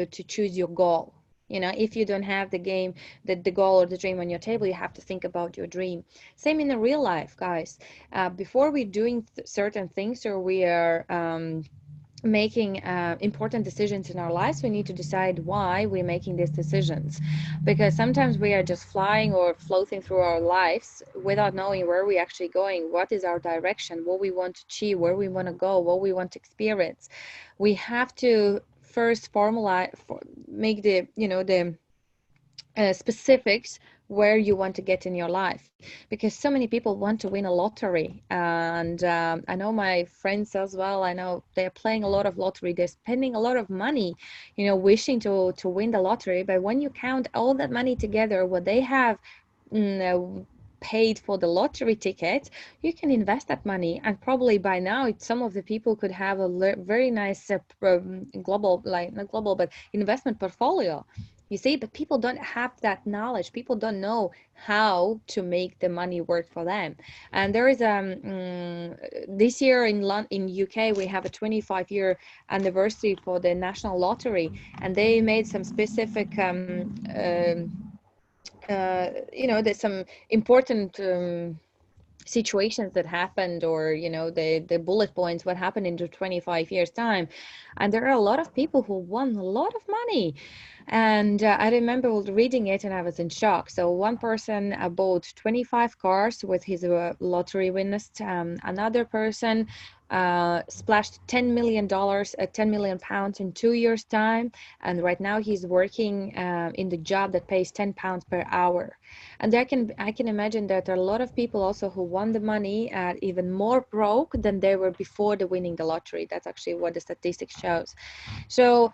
choose your goal. If you don't have the game, the goal or the dream on your table, you have to think about your dream. Same in the real life, guys. Before we're doing certain things, or we are making important decisions in our lives, we need to decide why we're making these decisions, because sometimes we are just flying or floating through our lives without knowing where we're actually going, what is our direction, what we want to achieve, where we want to go, what we want to experience. We have to first make the specifics where you want to get in your life, because so many people want to win a lottery, and I know my friends as well, I know they're playing a lot of lottery, they're spending a lot of money, wishing to win the lottery. But when you count all that money together, what they have paid for the lottery ticket, you can invest that money, and probably by now some of the people could have a very nice global, like not global, but investment portfolio. You see, but people don't have that knowledge. People don't know how to make the money work for them. And there is this year in UK, we have a 25-year anniversary for the National Lottery, and they made some specific there's some important situations that happened, or the bullet points, what happened in the 25 years time. And there are a lot of people who won a lot of money. And I remember reading it and I was in shock. So one person bought 25 cars with his lottery winners. Another person splashed $10 million, 10 million pounds in 2 years time. And right now he's working in the job that pays £10 per hour. And I can imagine that there are a lot of people also who won the money even more broke than they were before winning the lottery. That's actually what the statistics shows. So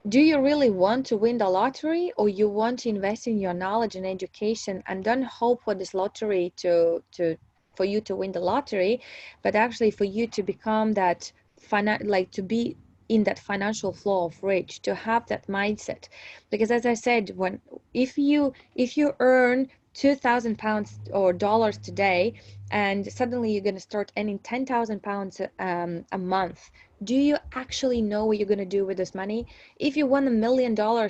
do you really want to win the lottery, or you want to invest in your knowledge and education and don't hope for this lottery for you to win the lottery, but actually for you to become that to be in that financial flow of rich, to have that mindset? Because as I said, if you earn £2,000 or dollars today, and suddenly you're going to start earning £10,000 a month, do you actually know what you're going to do with this money? If you won $1 million or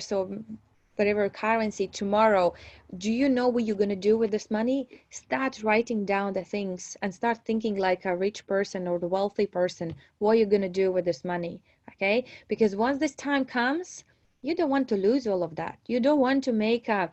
whatever currency tomorrow, do you know what you're going to do with this money? Start writing down the things and start thinking like a rich person or the wealthy person, what you're going to do with this money. Okay, because once this time comes, you don't want to lose all of that. You don't want to make a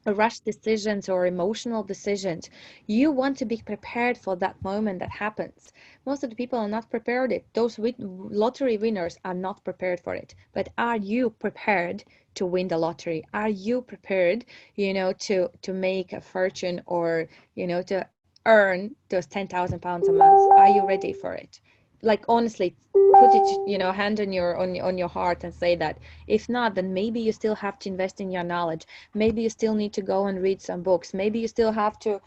rush decisions or emotional decisions. You want to be prepared for that moment that happens. Most of the people are not prepared. Those lottery winners are not prepared for it. But are you prepared to win the lottery? Are you prepared, to make a fortune, or to earn those £10,000 a month? Are you ready for it? Like, honestly, put it, hand on your heart and say that. If not, then maybe you still have to invest in your knowledge. Maybe you still need to go and read some books. Maybe you still have to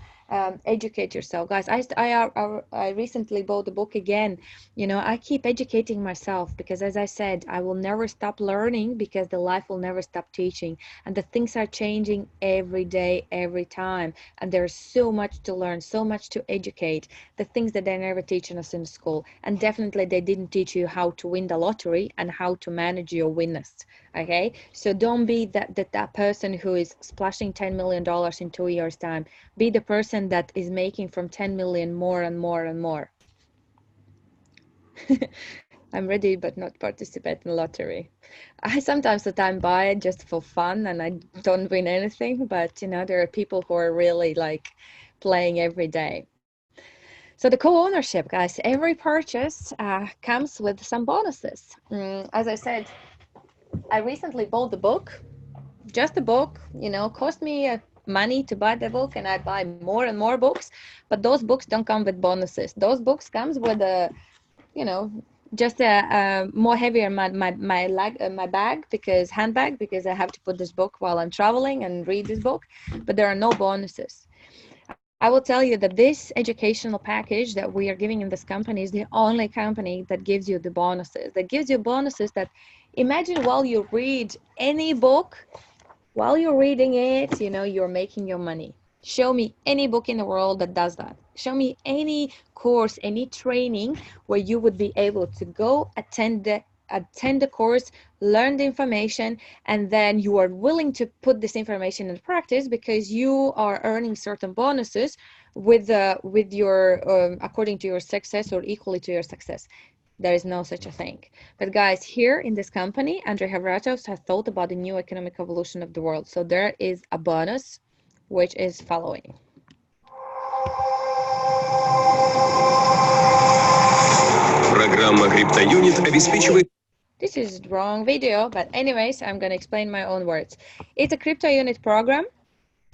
educate yourself. Guys, I recently bought the book again. I keep educating myself, because as I said, I will never stop learning, because the life will never stop teaching, and the things are changing every day, every time, and there's so much to learn, so much to educate. The things that they never teach us in school, and definitely they didn't teach you how to win the lottery and how to manage your winners. Okay, so don't be that person who is splashing $10 million in 2 years time. Be the person that is making from 10 million more and more and more. I'm ready but not participate in lottery. I sometimes buy it just for fun and I don't win anything, but there are people who are really like playing every day. So the co-ownership, guys, every purchase comes with some bonuses. As I said, I recently bought the book, just a book, cost me money to buy the book, and I buy more and more books, but those books don't come with bonuses. Those books comes with just a more heavier my bag, because handbag, because I have to put this book while I'm traveling and read this book, but there are no bonuses. I will tell you that this educational package that we are giving in this company is the only company that gives you the bonuses, that imagine while you read any book, while you're reading it, you're making your money. Show me any book in the world that does that. Show me any course, any training where you would be able to go attend the course, learn the information, and then you are willing to put this information in practice because you are earning certain bonuses with your according to your success or equally to your success. There is no such a thing. But guys, here in this company, Andrei Havratos has thought about the new economic evolution of the world. So there is a bonus, which is following. Программа CryptoUnit обеспечивает... This is the wrong video, but anyways, I'm going to explain my own words. It's a CryptoUnit program,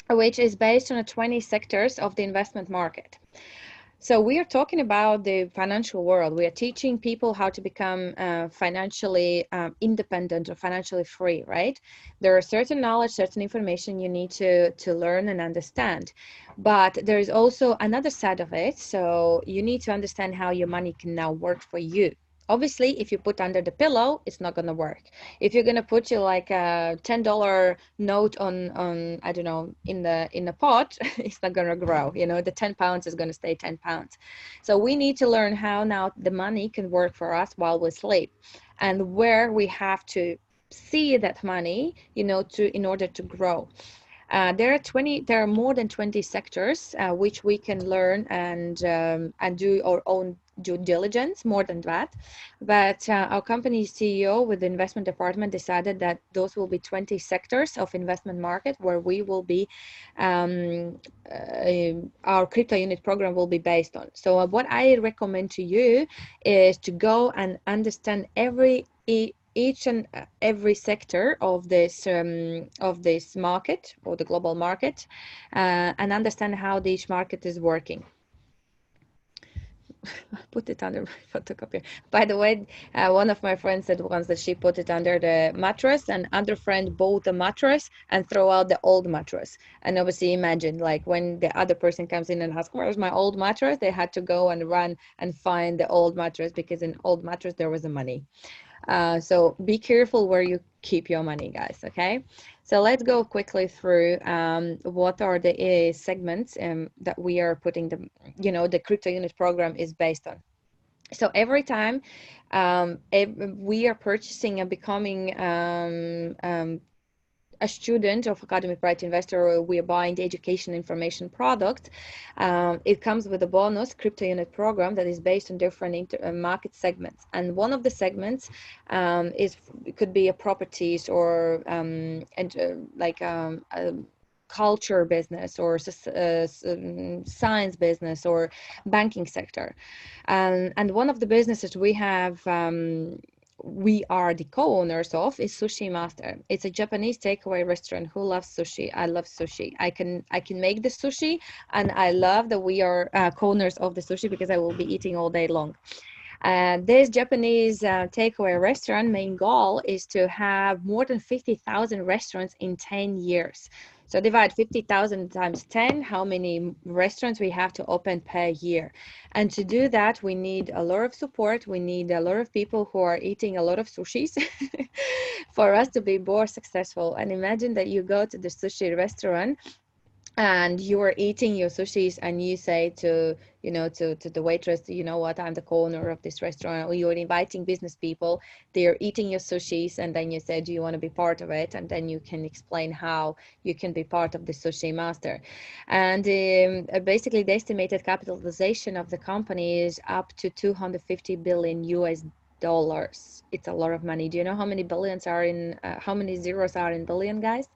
which is based on 20 sectors of the investment market. So we are talking about the financial world. We are teaching people how to become financially independent or financially free, right? There are certain knowledge, certain information you need to learn and understand. But there is also another side of it. So you need to understand how your money can now work for you. Obviously, if you put under the pillow, it's not going to work. If you're going to put you like a $10 note on I don't know, in the pot, it's not going to grow. The 10 pounds is going to stay 10 pounds. So we need to learn how now the money can work for us while we sleep, and where we have to see that money, in order to grow. There are more than 20 sectors which we can learn and do our own due diligence, more than that. But our company's CEO with the investment department decided that those will be 20 sectors of investment market where we will be, our CryptoUnit program will be based on. So what I recommend to you is to go and understand each and every sector of this market or the global market, and understand how each market is working. put it under my photocopier. By the way, one of my friends said once that she put it under the mattress, and other friend bought a mattress and throw out the old mattress. And obviously imagine, like, when the other person comes in and asks, where's my old mattress? They had to go and run and find the old mattress, because in old mattress there was the money. So be careful where you keep your money, guys, okay? So let's go quickly through what are the segments that we are putting the, the CryptoUnit program is based on. So every time we are purchasing and becoming a student of Academic Bright Investor, or we are buying the education information product, it comes with a bonus CryptoUnit program that is based on different market segments. And one of the segments could be a properties, or a culture business, or science business, or banking sector. And one of the businesses we have, we are the co-owners of, is Sushi Master. It's a Japanese takeaway restaurant. Who loves sushi? I love sushi. I can make the sushi, and I love that we are co-owners of the sushi, because I will be eating all day long. This Japanese takeaway restaurant main goal is to have more than 50,000 restaurants in 10 years. So divide 50,000 times 10, how many restaurants we have to open per year. And to do that, we need a lot of support. We need a lot of people who are eating a lot of sushis for us to be more successful. And imagine that you go to the sushi restaurant and you are eating your sushis, and you say to the waitress, you know what, I'm the co-owner of this restaurant. Or you're inviting business people, they're eating your sushis, and then you say, do you want to be part of it? And then you can explain how you can be part of the Sushi Master. And basically the estimated capitalization of the company is up to 250 billion US dollars. It's a lot of money. Do you know how many billions are in how many zeros are in billion, guys?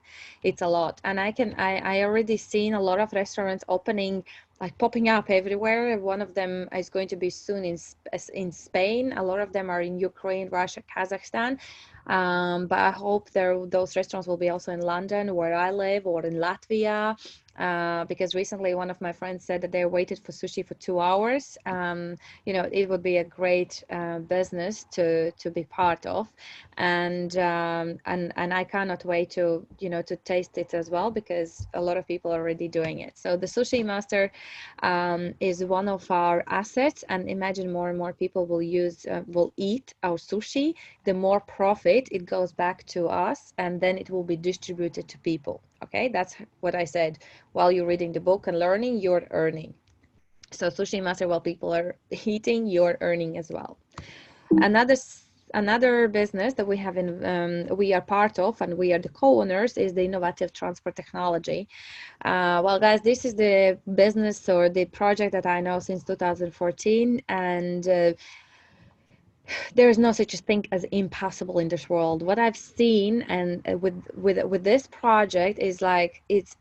It's a lot. And I already seen a lot of restaurants opening, like popping up everywhere. One of them is going to be soon in Spain. A lot of them are in Ukraine, Russia, Kazakhstan. But I hope those restaurants will be also in London, where I live, or in Latvia. Because recently one of my friends said that they waited for sushi for 2 hours. It would be a great business to be part of, and I cannot wait to taste it as well, because a lot of people are already doing it. So the Sushi Master is one of our assets, and imagine more and more people will eat our sushi. The more profit it goes back to us, and then it will be distributed to people. Okay, that's what I said. While you're reading the book and learning, you're earning. So Sushi Master, while people are eating, you're earning as well. Another business that we have we are part of, and we are the co-owners, is the innovative transport technology. Well, guys, this is the business or the project that I know since 2014, and there is no such a thing as impossible in this world. What I've seen and with this project is like it's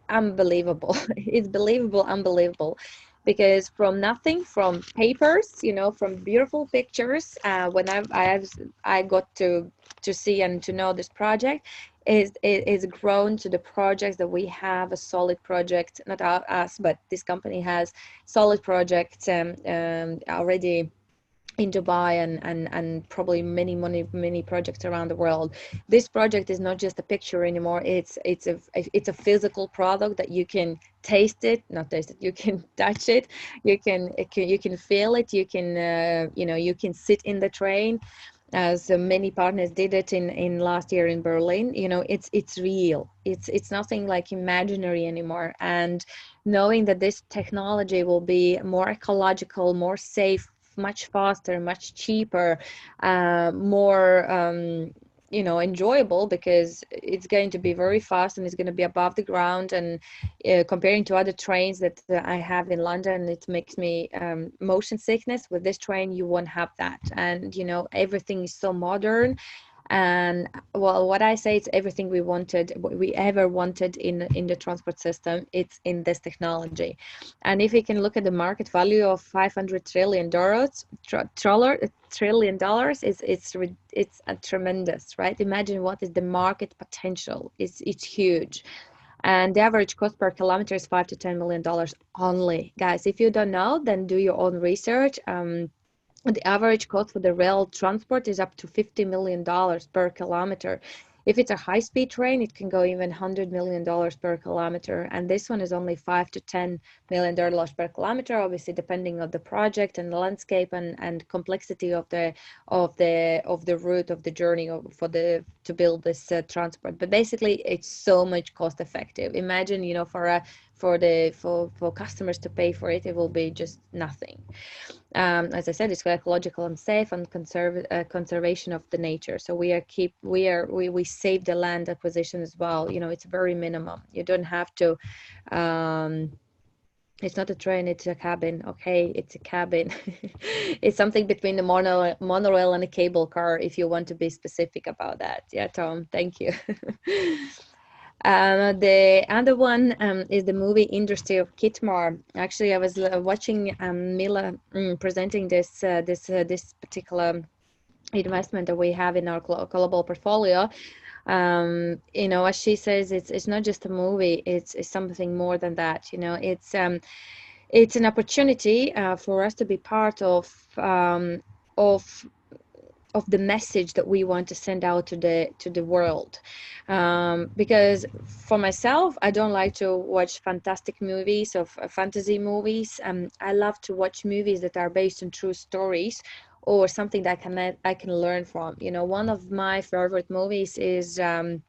unbelievable. It's believable, unbelievable, because from nothing, from papers, from beautiful pictures, when I got to see and to know this project, is grown to the projects that we have. A solid project, not us, but this company has solid projects already in Dubai, and probably many projects around the world. This project is not just a picture anymore. It's a physical product that you can taste it, not taste it. You can touch it. You can feel it. You can you can sit in the train, as many partners did it in last year in Berlin. It's real. It's nothing like imaginary anymore. And knowing that this technology will be more ecological, more safe, much faster, much cheaper, more enjoyable, because it's going to be very fast and it's going to be above the ground. And comparing to other trains that I have in London, it makes me motion sickness. With this train, you won't have that. And everything is so modern. And well, what I say, it's everything we ever wanted in the transport system. It's in this technology. And if we can look at the market value of $500 trillion, it's a tremendous, right? Imagine what is the market potential. It's huge. and the average cost per kilometer is $5 to $10 million only. Guys, if you don't know, then do your own research. The average cost for the rail transport is up to $50 million per kilometer. If it's a high-speed train, it can go even $100 million per kilometer, and this one is only $5 to $10 million per kilometer, obviously depending on the project and the landscape and complexity of the route of the journey to build this transport. But basically, it's so much cost effective. Imagine, you know, for customers to pay for it, it will be just nothing. As I said, it's ecological and safe, and conservation of the nature. So we save the land acquisition as well. You know, it's very minimum. You don't have to. It's not a train, it's a cabin. Okay, it's a cabin. It's something between the monorail and a cable car, if you want to be specific about that. Yeah, Tom, thank you. The other one is the movie industry of Kitmar. Actually, I was watching Mila presenting this particular investment that we have in our global portfolio. You know, as she says, it's not just a movie, it's something more than that. You know, it's an opportunity for us to be part of the message that we want to send out to the world. Because for myself, I don't like to watch fantastic movies or fantasy movies. I love to watch movies that are based on true stories or something that I can learn from. You know, one of my favorite movies is the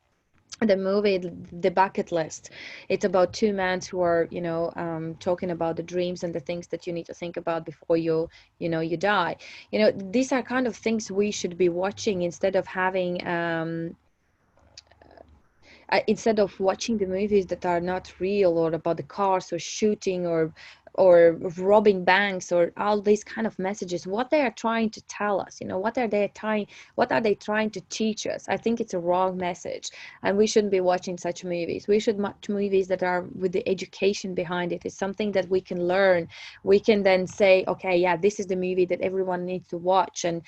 movie The Bucket List. It's about two men who are, you know, talking about the dreams and the things that you need to think about before you die. You know, these are kind of things we should be watching instead of having instead of watching the movies that are not real, or about the cars or shooting or robbing banks or all these kind of messages. What they are trying to tell us, you know, what are they trying to teach us? I think it's a wrong message, and we shouldn't be watching such movies. We should watch movies that are with the education behind it. It's something that we can learn. We can then say, okay, yeah, this is the movie that everyone needs to watch, and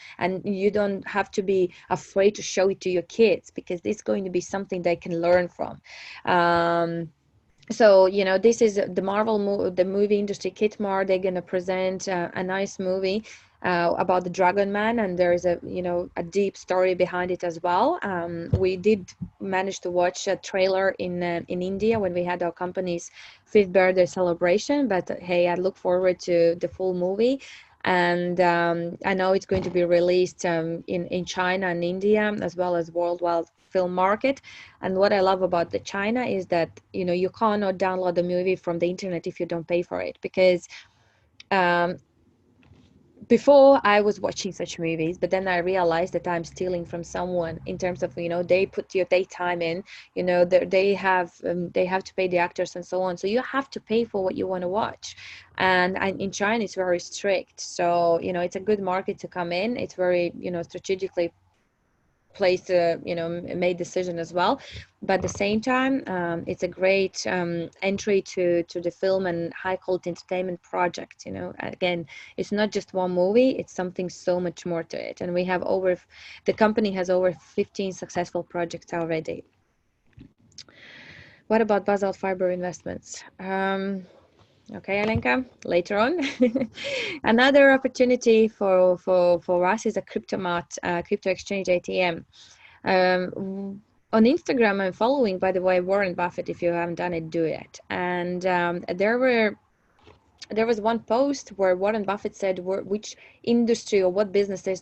you don't have to be afraid to show it to your kids, because it's going to be something they can learn from. So, you know, this is the movie industry. Kitmar, they're going to present a nice movie about the Dragon Man, and there is a deep story behind it as well. We did manage to watch a trailer in India when we had our company's 5th birthday celebration, but hey, I look forward to the full movie. And I know it's going to be released in China and India, as well as worldwide film market. And what I love about the China is that, you know, you cannot download the movie from the internet if you don't pay for it, because before I was watching such movies, but then I realized that I'm stealing from someone in terms of, you know, they put your time in, you know, they have to pay the actors and so on. So you have to pay for what you want to watch. And in China, it's very strict. So, you know, it's a good market to come in. It's very, you know, strategically placed, made decision as well. But at the same time, it's a great entry to the film and high quality entertainment project. You know, again, it's not just one movie, it's something so much more to it. And we have the company has over 15 successful projects already. What about basalt fiber investments? Okay, Alenka, later on. Another opportunity for us is a CryptoMart, crypto exchange ATM. On Instagram, I'm following, by the way, Warren Buffett. If you haven't done it, do it. And there was one post where Warren Buffett said which industry or what businesses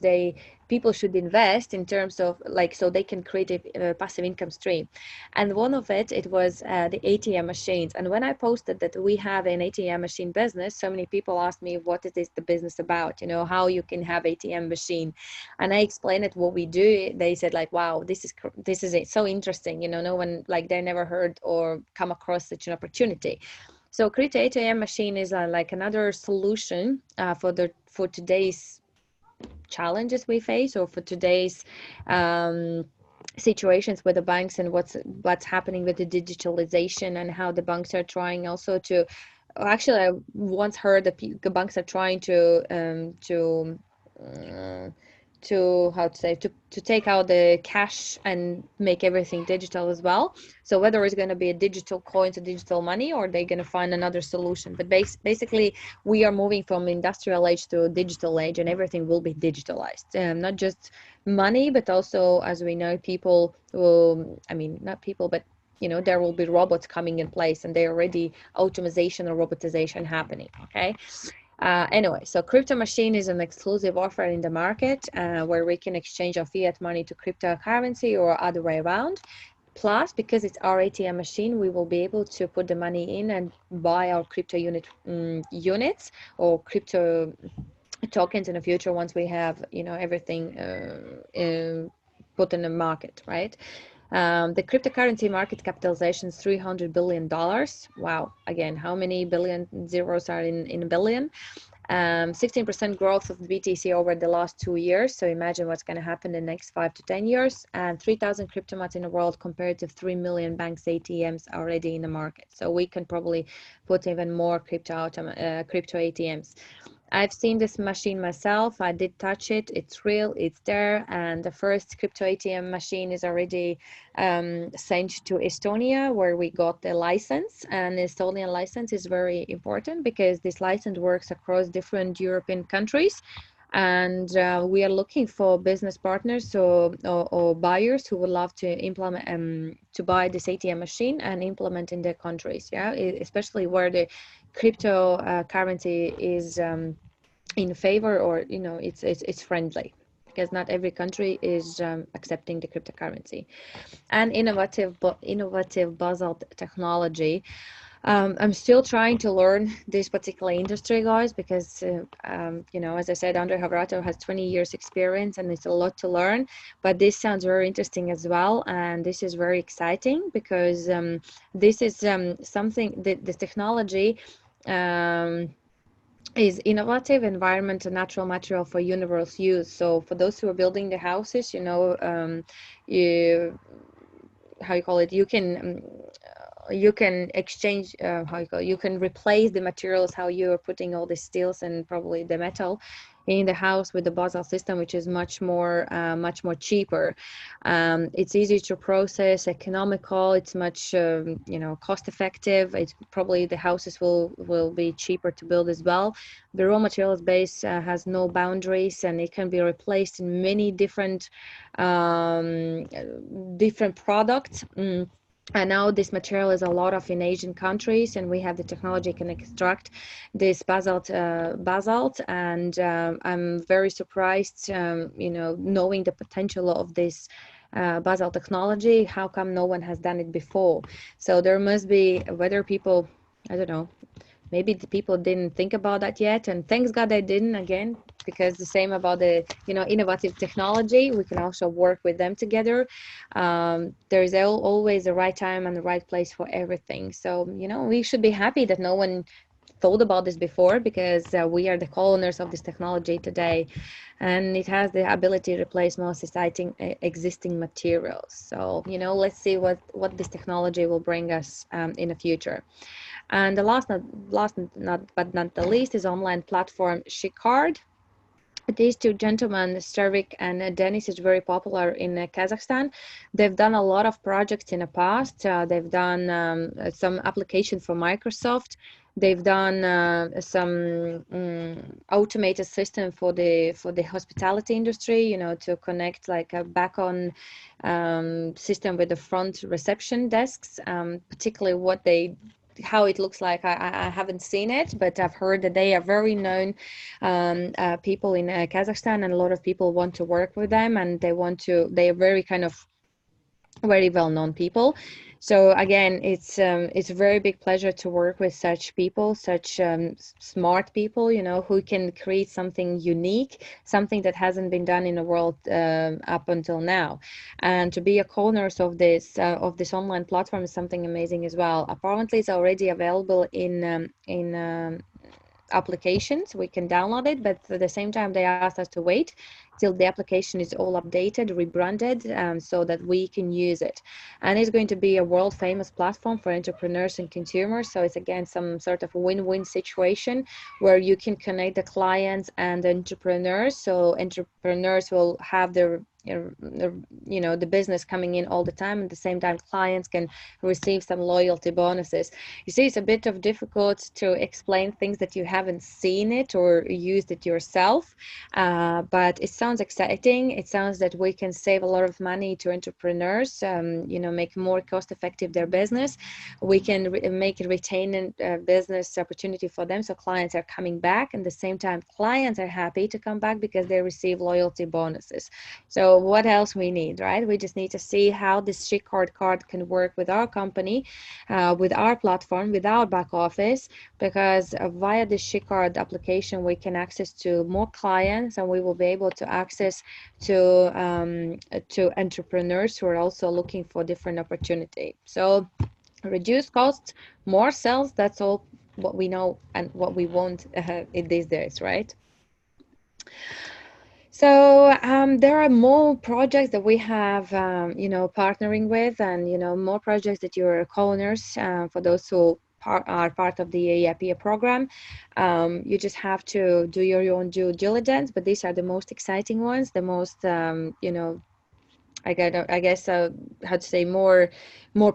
people should invest in terms of, like, so they can create a passive income stream. And one of it was the ATM machines. And when I posted that we have an ATM machine business, so many people asked me, what is the business about? You know, how you can have ATM machine. And I explained it, what we do. They said, like, wow, this is it. So interesting. You know, no one, like, they never heard or come across such an opportunity. So Crypto ATM machine is like another solution for today's challenges we face, or for today's situations with the banks, and what's happening with the digitalization, and how the banks are trying also to. Actually, I once heard that the banks are trying to how to say, to take out the cash and make everything digital as well. So whether it's going to be a digital coins or digital money, or they're going to find another solution. But basically, we are moving from industrial age to digital age, and everything will be digitalized. Not just money, but also, as we know, people will, I mean, not people, but you know, there will be robots coming in place, and they're already automation or robotization happening. Okay. Anyway, so Crypto Machine is an exclusive offer in the market where we can exchange our fiat money to cryptocurrency or other way around. Plus, because it's our ATM machine, we will be able to put the money in and buy our CryptoUnit units or crypto tokens in the future once we have, you know, everything put in the market, right? The cryptocurrency market capitalization is $300 billion. Wow. Again, how many billion zeros are in a billion? 16% growth of the BTC over the last 2 years. So imagine what's going to happen in the next 5 to 10 years. And 3,000 cryptomats in the world compared to 3 million banks ATMs already in the market. So we can probably put even more crypto ATMs. I've seen this machine myself. I did touch it. It's real. It's there. And the first crypto ATM machine is already sent to Estonia, where we got the license. And the Estonian license is very important because this license works across different European countries. And we are looking for business partners or buyers who would love to implement to buy this ATM machine and implement in their countries. Yeah, especially where the cryptocurrency is in favor, or you know, it's friendly, because not every country is accepting the cryptocurrency. And innovative basalt technology. I'm still trying to learn this particular industry, guys, because, you know, as I said, Andre Havrato has 20 years experience and it's a lot to learn, but this sounds very interesting as well. And this is very exciting because this is something that the technology is innovative, environment, and natural material for universal use. So for those who are building the houses, you know, you can exchange you can replace the materials, how you are putting all the steels and probably the metal in the house with the basalt system, which is much more cheaper. It's easy to process, economical, it's much you know, cost effective. It's probably the houses will be cheaper to build as well. The raw materials base has no boundaries, and it can be replaced in many different products. And now this material is a lot of in Asian countries, and we have the technology can extract this basalt. And I'm very surprised, you know, knowing the potential of this basalt technology. How come no one has done it before? So there must be, whether people, I don't know, maybe the people didn't think about that yet, and thanks God they didn't, again, because the same about the, you know, innovative technology, we can also work with them together. There is always the right time and the right place for everything. So, you know, we should be happy that no one thought about this before, because we are the co-owners of this technology today, and it has the ability to replace most exciting existing materials. So, you know, let's see what this technology will bring us in the future. And the last but not the least is online platform Shikard. These two gentlemen, Stervik and Denis, is very popular in Kazakhstan. They've done a lot of projects in the past. They've done some applications for Microsoft. They've done some automated system for the hospitality industry, you know, to connect like a back-on system with the front reception desks, particularly how it looks like. I haven't seen it, but I've heard that they are very known people in Kazakhstan, and a lot of people want to work with them, and they are very kind of very well-known people. So again, it's a very big pleasure to work with such people, such smart people, you know, who can create something unique, something that hasn't been done in the world up until now. And to be a co-owners of this online platform is something amazing as well. Apparently, it's already available in applications. We can download it, but at the same time, they asked us to wait till the application is all updated, rebranded, so that we can use it. And it's going to be a world famous platform for entrepreneurs and consumers. So it's again some sort of win-win situation where you can connect the clients and the entrepreneurs. So entrepreneurs will have their the business coming in all the time. At the same time, clients can receive some loyalty bonuses. You see, it's a bit of difficult to explain things that you haven't seen it or used it yourself, but it sounds exciting. It sounds that we can save a lot of money to entrepreneurs, make more cost effective their business. We can make a retaining business opportunity for them, so clients are coming back, and at the same time clients are happy to come back because they receive loyalty bonuses. So what else we need, right? We just need to see how this Shikcard card can work with our company, with our platform, with our back office, because via the Shikcard application we can access to more clients, and we will be able to access to entrepreneurs who are also looking for different opportunity. So reduce costs, more sales, that's all what we know and what we want in these days, right? So there are more projects that we have, partnering with, and more projects that you're co-owners for those who are part of the EAPA program. You just have to do your own due diligence, but these are the most exciting ones, the most, I guess, how to say, more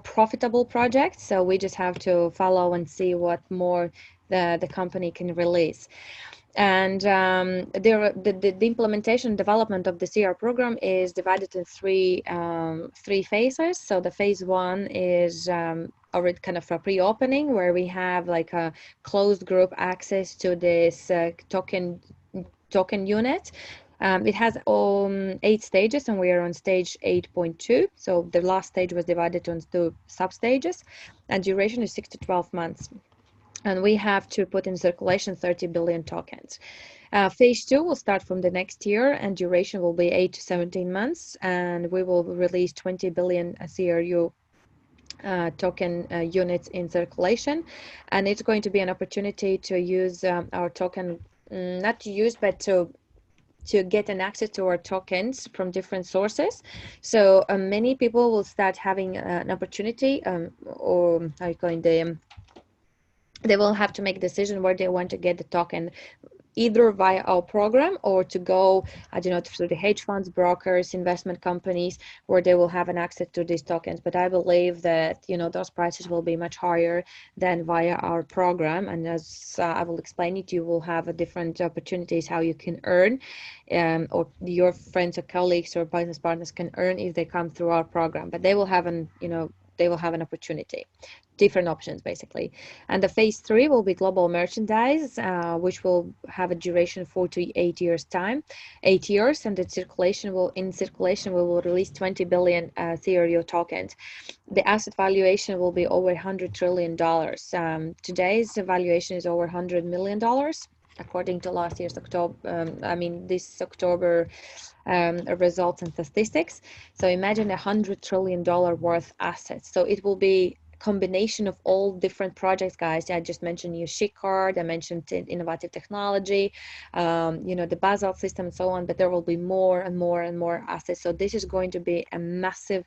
profitable projects. So we just have to follow and see what more the company can release. And the implementation development of the CR program is divided in three phases. So the phase one is already kind of a pre-opening, where we have like a closed group access to this token unit. It has 8 stages, and we are on stage 8.2. So the last stage was divided into sub-stages, and duration is 6 to 12 months. And we have to put in circulation 30 billion tokens. Phase 2 will start from the next year, and duration will be 8 to 17 months, and we will release 20 billion CRU token units in circulation. And it's going to be an opportunity to use our token, not to use, but to get an access to our tokens from different sources. So many people will start having an opportunity, or how you calling them, they will have to make a decision where they want to get the token, either via our program or to go, through the hedge funds, brokers, investment companies, where they will have an access to these tokens. But I believe that, those prices will be much higher than via our program. And as I will explain it, you will have different opportunities how you can earn, or your friends or colleagues or business partners can earn if they come through our program. But they will have an opportunity, different options basically. And the phase 3 will be global merchandise, which will have a duration 4 to 8 years time, 8 years, and in circulation we will release 20 billion CRU tokens. The asset valuation will be over $100 trillion. Today's valuation is over $100 million, according to last year's this October results and statistics. So imagine $100 trillion worth assets. So it will be combination of all different projects, guys. I just mentioned new Shikcard, I mentioned innovative technology, the Basel system and so on, but there will be more and more and more assets. So this is going to be a massive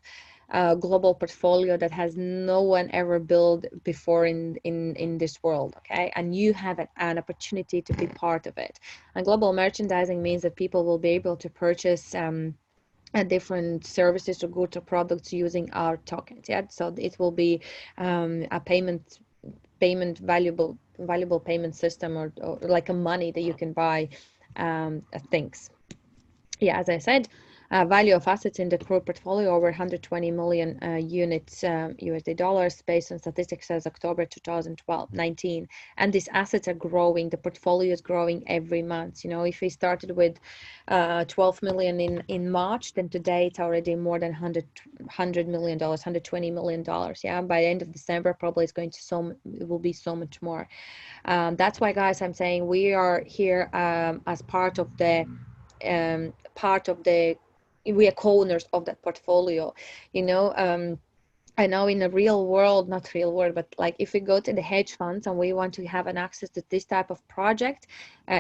global portfolio that has no one ever built before in this world, okay? And you have an opportunity to be part of it. And global merchandising means that people will be able to purchase different services or goods or products using our tokens. Yeah, so it will be a payment valuable payment system, or like a money that you can buy things. Yeah, as I said, value of assets in the core portfolio over 120 million units USD dollars, based on statistics as October 2019. And these assets are growing. The portfolio is growing every month. If we started with 12 million in March, then today it's already more than $100 million, $120 million. Yeah, by the end of December, probably it will be so much more. That's why, guys, I'm saying we are here as part of the we are co-owners of that portfolio. I know in the real world, not real world, but like if we go to the hedge funds and we want to have an access to this type of project,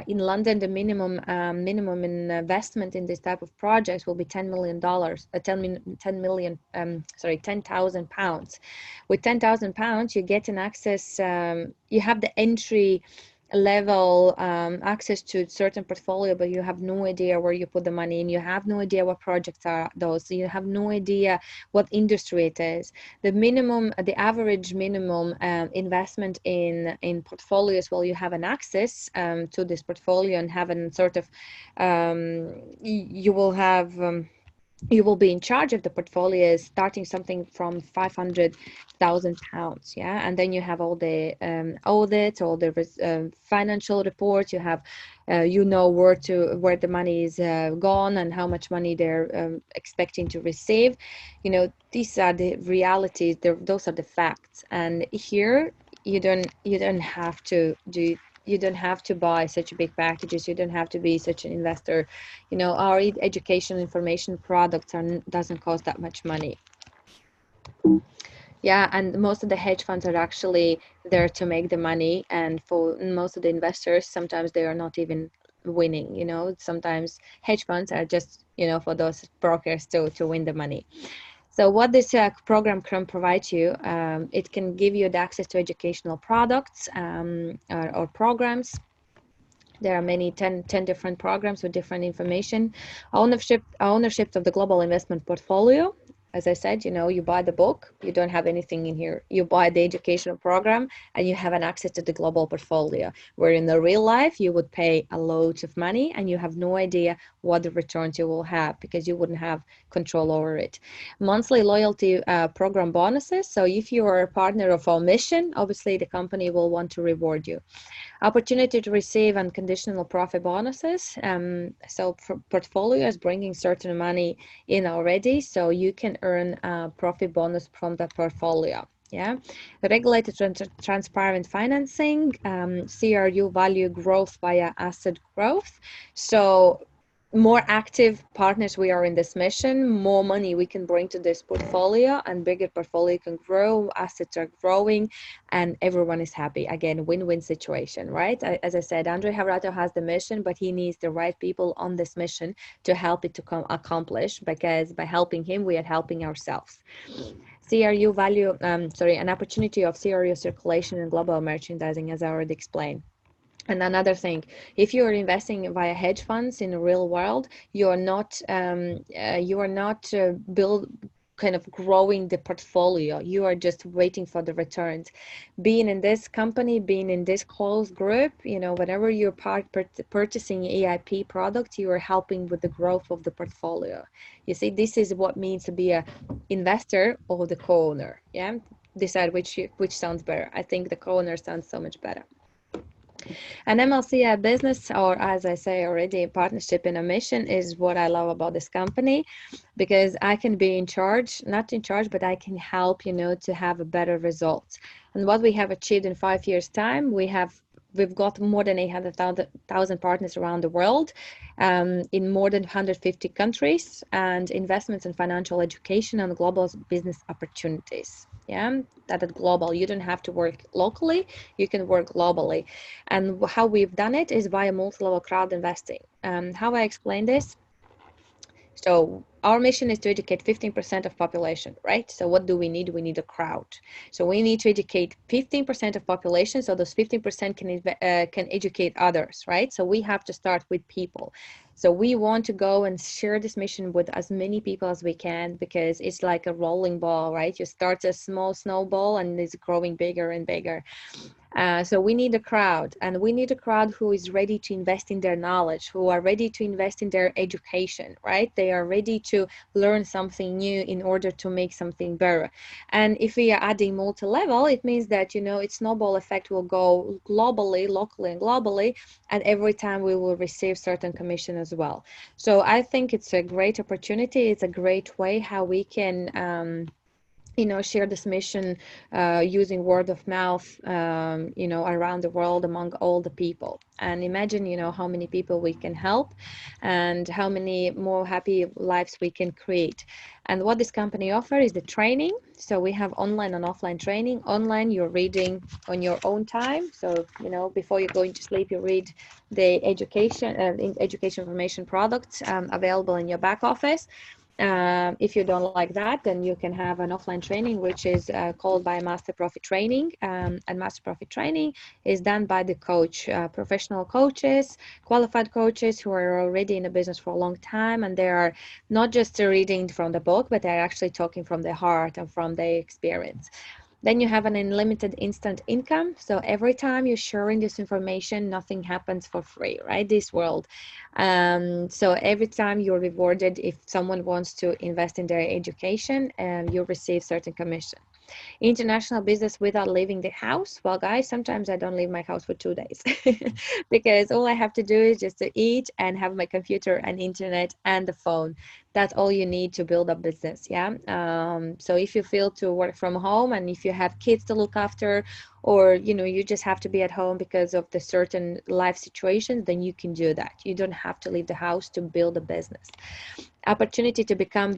in London, the minimum investment in this type of projects will be $10 million, 10,000 pounds. With 10,000 pounds, you get an access, you have the entry level access to certain portfolio, but you have no idea where you put the money in. You have no idea what projects are those. You have no idea what industry it is. The average minimum investment in portfolios, well, you have an access to this portfolio and have an sort of you will be in charge of the portfolio starting something from 500,000 pounds, yeah, and then you have all the audits, all the financial reports. You have where the money is gone and how much money they're expecting to receive. These are the realities. Those are the facts. And here you don't have to do. You don't have to buy such big packages. You don't have to be such an investor. Our education information products doesn't cost that much money. Yeah, and most of the hedge funds are actually there to make the money, and for most of the investors, sometimes they are not even winning. Sometimes hedge funds are just for those brokers to win the money. So what this program can provide you, it can give you the access to educational products or programs. There are many 10 different programs with different information. Ownership of the global investment portfolio. As I said, you buy the book, you don't have anything in here. You buy the educational program and you have an access to the global portfolio, where in the real life, you would pay a lot of money and you have no idea what the returns you will have because you wouldn't have control over it. Monthly loyalty program bonuses. So if you are a partner of our mission, obviously the company will want to reward you. Opportunity to receive unconditional profit bonuses. So portfolio is bringing certain money in already, so you can earn a profit bonus from that portfolio. Yeah, regulated transparent financing, CRU value growth via asset growth. So more active partners we are in this mission, more money we can bring to this portfolio, and bigger portfolio can grow, assets are growing, and everyone is happy. Again, win-win situation, right? As I said, Andre Havrato has the mission, but he needs the right people on this mission to help it to accomplish, because by helping him, we are helping ourselves. CRU value, an opportunity of CRU circulation and global merchandising, as I already explained. And another thing, if you are investing via hedge funds in the real world, you are not growing the portfolio. You are just waiting for the returns. Being in this company, being in this closed group, whenever you're purchasing EIP products, you are helping with the growth of the portfolio. You see, this is what means to be a investor or the co-owner. Yeah, decide which sounds better. I think the co-owner sounds so much better. An MLC business, or as I say already, a partnership in a mission, is what I love about this company, because I can be not in charge, but I can help, to have a better results. And what we have achieved in 5 years' time, we've got more than 800,000 partners around the world, in more than 150 countries, and investments in financial education and global business opportunities. Yeah, that is global. You don't have to work locally, you can work globally. And how we've done it is via multi-level crowd investing. How I explain this? So our mission is to educate 15% of population, right? So what do we need? We need a crowd. So we need to educate 15% of population, so those 15% can educate others, right? So we have to start with people. So we want to go and share this mission with as many people as we can, because it's like a rolling ball, right? You start a small snowball and it's growing bigger and bigger. So we need a crowd, and we need a crowd who is ready to invest in their knowledge, who are ready to invest in their education, right? They are ready to learn something new in order to make something better. And if we are adding multi-level, it means that, its snowball effect will go globally, locally and globally, and every time we will receive certain commission as well. So I think it's a great opportunity. It's a great way how we can share this mission using word of mouth, around the world among all the people. And imagine, how many people we can help and how many more happy lives we can create. And what this company offers is the training. So we have online and offline training. Online, you're reading on your own time. So, before you're going to sleep, you read the education information products available in your back office. If you don't like that, then you can have an offline training, which is called by Master Profit Training. And Master Profit Training is done by the coach, professional coaches, qualified coaches who are already in the business for a long time. And they are not just reading from the book, but they're actually talking from their heart and from their experience. Then you have an unlimited instant income. So every time you're sharing this information, nothing happens for free, right? This world. So every time you're rewarded, if someone wants to invest in their education, you receive certain commission. International business without leaving the house. Well, guys, sometimes I don't leave my house for 2 days because all I have to do is just to eat and have my computer and internet and the phone. That's all you need to build a business. Yeah. So if you feel to work from home and if you have kids to look after, or you just have to be at home because of the certain life situations, then you can do that. You don't have to leave the house to build a business. Opportunity to become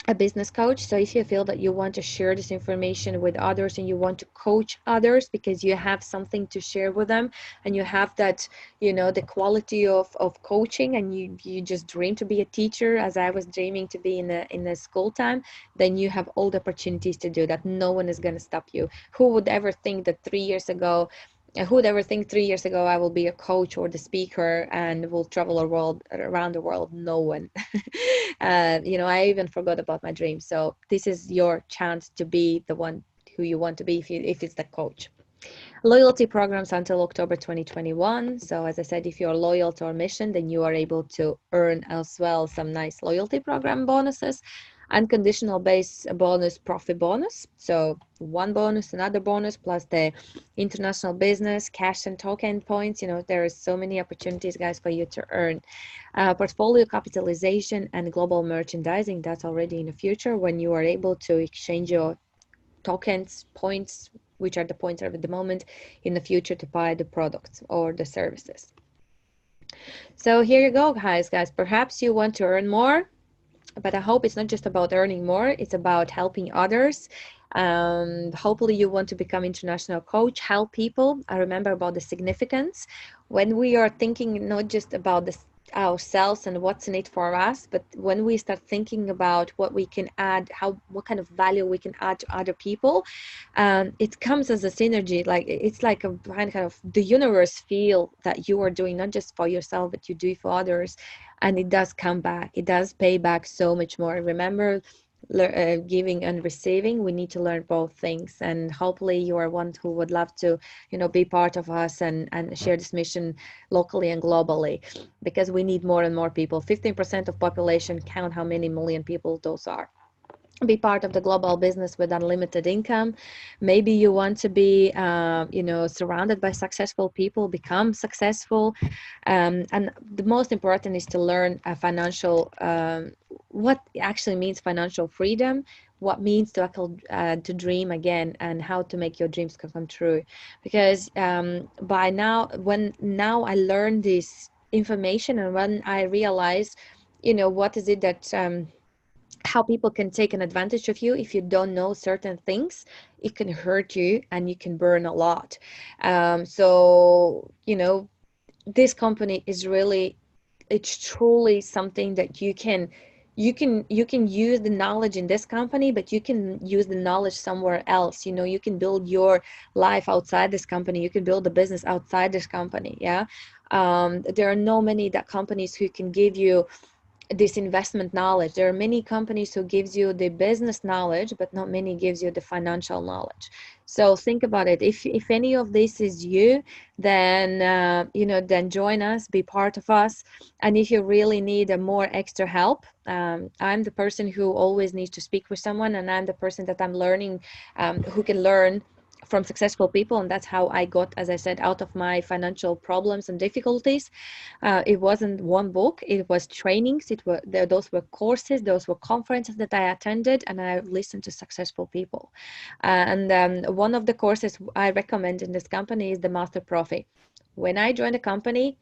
a business coach. So if you feel that you want to share this information with others and you want to coach others because you have something to share with them and you have that, the quality of coaching, and you just dream to be a teacher, as I was dreaming to be in the school time, then you have all the opportunities to do that. No one is going to stop you. Who would ever think that 3 years ago I will be a coach or the speaker and will travel around the world? No one. I even forgot about my dream. So this is your chance to be the one who you want to be if it's the coach. Loyalty programs until October 2021. So as I said, if you're loyal to our mission, then you are able to earn as well some nice loyalty program bonuses. Unconditional base bonus, profit bonus. So one bonus, another bonus, plus the international business, cash and token points. There are so many opportunities, guys, for you to earn. Portfolio capitalization and global merchandising. That's already in the future when you are able to exchange your tokens, points, which are the points at the moment, in the future to buy the products or the services. So here you go, guys. Perhaps you want to earn more, but I hope it's not just about earning more, it's about helping others. Hopefully you want to become international coach, help people. I remember about the significance when we are thinking not just about ourselves and what's in it for us, but when we start thinking about what we can add, what kind of value we can add to other people, it comes as a synergy. Like it's like a kind of the universe feel that you are doing not just for yourself, but you do it for others, and it does come back. It does pay back so much more. Remember, giving and receiving, we need to learn both things, and hopefully you are one who would love to be part of us and share this mission locally and globally, because we need more and more people. 15% of population, count how many million people those are. Be part of the global business with unlimited income. Maybe you want to be surrounded by successful people, become successful, and the most important is to learn financial what actually means financial freedom, what means to dream again, and how to make your dreams come true. Because by now I learned this information, and when I realized what is it that how people can take an advantage of you if you don't know certain things, it can hurt you and you can burn a lot. So this company is really, it's truly something that you can use the knowledge in this company, but you can use the knowledge somewhere else. You can build your life outside this company. You can build a business outside this company. Yeah. There are no many companies who can give you this investment knowledge. There are many companies who gives you the business knowledge, but not many gives you the financial knowledge. So think about it. If any of this is you, then then join us, be part of us. And if you really need a more extra help, I'm the person who always needs to speak with someone, and I'm the person that I'm learning, who can learn from successful people, and that's how I got, as I said, out of my financial problems and difficulties. It wasn't one book, it was trainings, those were courses, those were conferences that I attended, and I listened to successful people. And one of the courses I recommend in this company is the Master Profi. When I joined the company,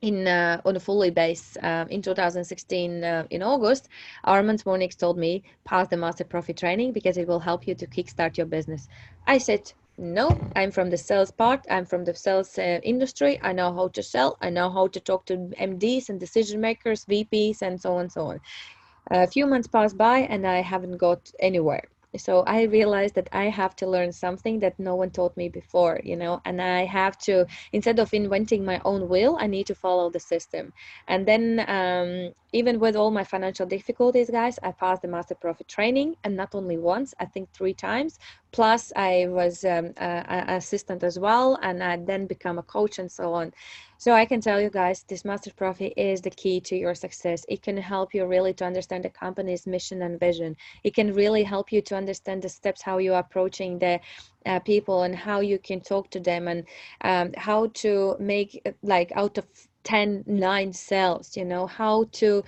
on a fully base in 2016 in August, Armand Monix told me, pass the Master Profi training because it will help you to kickstart your business. I said, no, I'm from the sales part. I'm from the sales industry. I know how to sell. I know how to talk to MDs and decision makers, VPs, and so on and so on. A few months passed by and I haven't got anywhere. So I realized that I have to learn something that no one taught me before, you know, and I have to, instead of inventing my own wheel, I need to follow the system. And then even with all my financial difficulties, guys, I passed the Master Profit training, and not only once, I think 3 times. Plus I was an assistant as well, and I then become a coach and so on. So I can tell you guys, this Master Profit is the key to your success. It can help you really to understand the company's mission and vision. It can really help you to understand the steps, how you are approaching the people and how you can talk to them, and how to make, like, out of 10, 9 sales, you know, how to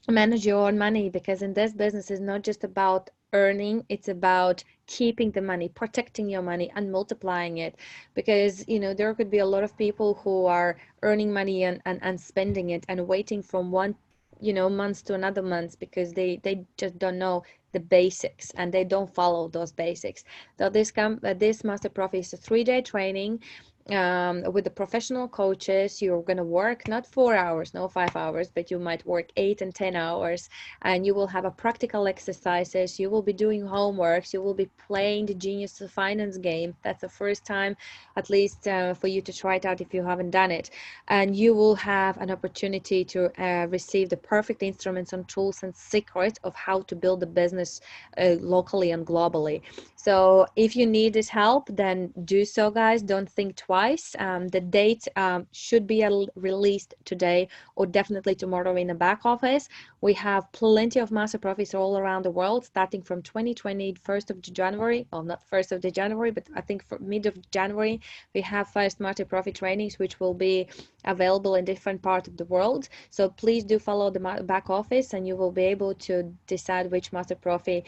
manage your own money, because in this business is not just about earning, it's about keeping the money, protecting your money, and multiplying it. Because, you know, there could be a lot of people who are earning money and spending it and waiting from one, you know, month to another month, because they just don't know the basics and they don't follow those basics. So this Master Profi is a 3-day training with the professional coaches. You're going to work not 4 hours, no 5 hours, but you might work 8 and 10 hours, and you will have a practical exercises. You will be doing homeworks. You will be playing the Genius of Finance game. That's the first time, at least for you to try it out if you haven't done it. And you will have an opportunity to receive the perfect instruments and tools and secrets of how to build a business locally and globally. So if you need this help, then do so, guys. Don't think twice. The date should be released today or definitely tomorrow in the back office. We have plenty of Master Profits all around the world, starting from 2020, 1st of January. Well, not 1st of January, but I think for mid of January, we have first Master Profit trainings, which will be available in different parts of the world. So please do follow the back office, and you will be able to decide which Master Profit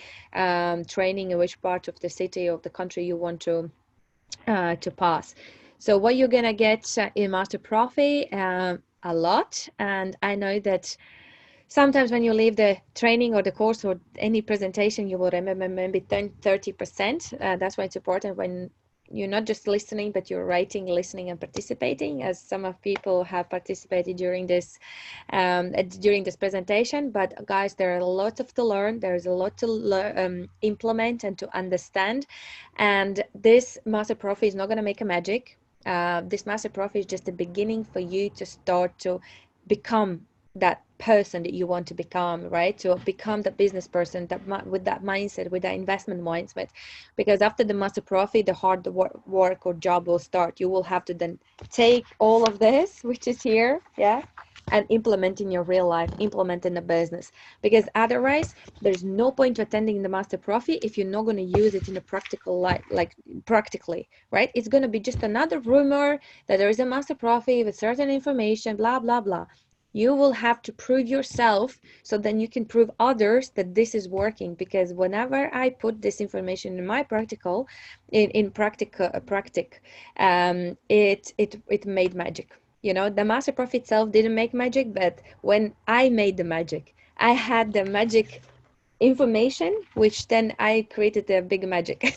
training in which part of the city or the country you want to pass. So what you're gonna get in Master Profit, a lot. And I know that sometimes when you leave the training or the course or any presentation, you will remember maybe 30%. That's why it's important when you're not just listening, but you're writing, listening, and participating, as some of people have participated during this presentation. But guys, there are a lot to learn. There's a lot to implement and to understand. And this Master Profi is not going to make a magic. This Master Profi is just the beginning for you to start to become that person that you want to become, right? To become the business person that with that mindset, with that investment mindset. Because after the Master Profit, the hard work or job will start. You will have to then take all of this, which is here, yeah, and implement in your real life, implement in the business. Because otherwise, there's no point to attending the Master Profit if you're not going to use it in a practical life, like practically, right? It's going to be just another rumor that there is a Master Profit with certain information, blah, blah, blah. You will have to prove yourself, so then you can prove others that this is working. Because whenever I put this information in my practical, it made magic. You know, the Master Profit itself didn't make magic, but when I made the magic, I had the magic information, which then I created a big magic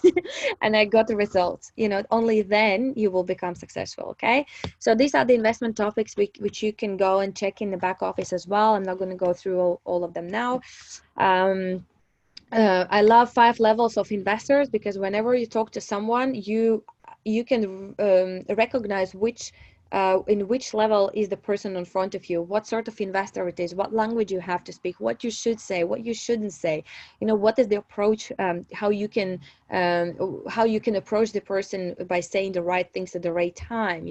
and I got the results. You know, only then you will become successful. Okay, so these are the investment topics which you can go and check in the back office as well. I'm not going to go through all of them now. I love 5 levels of investors, because whenever you talk to someone, you can recognize which in which level is the person in front of you, what sort of investor it is, what language you have to speak, what you should say, what you shouldn't say, what is the approach, how you can approach the person by saying the right things at the right time,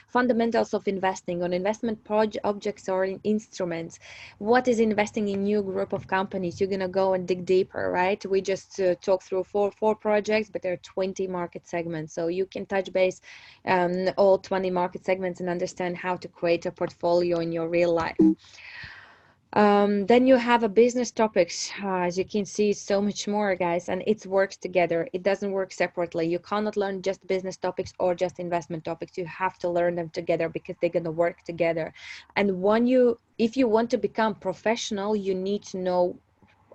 fundamentals of investing on investment objects or in instruments, what is investing in new group of companies. You're gonna go and dig deeper, right? We just talked through four projects, but there are 20 market segments, so you can touch base all 20 market segments and understand how to create a portfolio in your real life. Then you have a business topics. As you can see, so much more, guys, and it works together. It doesn't work separately. You cannot learn just business topics or just investment topics. You have to learn them together because they're going to work together. And if you want to become professional, you need to know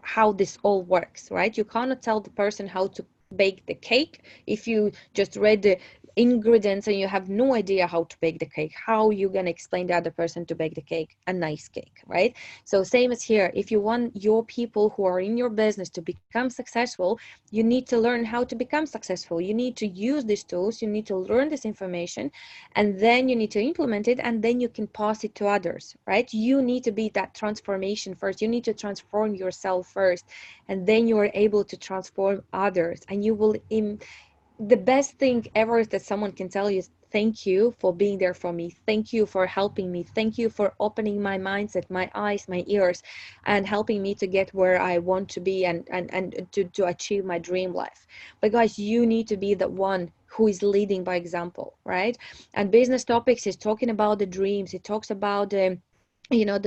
how this all works, right? You cannot tell the person how to bake the cake if you just read the ingredients and you have no idea how to bake the cake. How are you going to explain the other person to bake the cake, a nice cake, right? So same as here, if you want your people who are in your business to become successful, you need to learn how to become successful. You need to use these tools, you need to learn this information, and then you need to implement it, and then you can pass it to others, right? You need to be that transformation first. You need to transform yourself first, and then you are able to transform others. And you will the best thing ever is that someone can tell you, thank you for being there for me, thank you for helping me, thank you for opening my mindset, my eyes, my ears, and helping me to get where I want to be and to achieve my dream life. But guys, you need to be the one who is leading by example, right? And business topics is talking about the dreams. It talks about the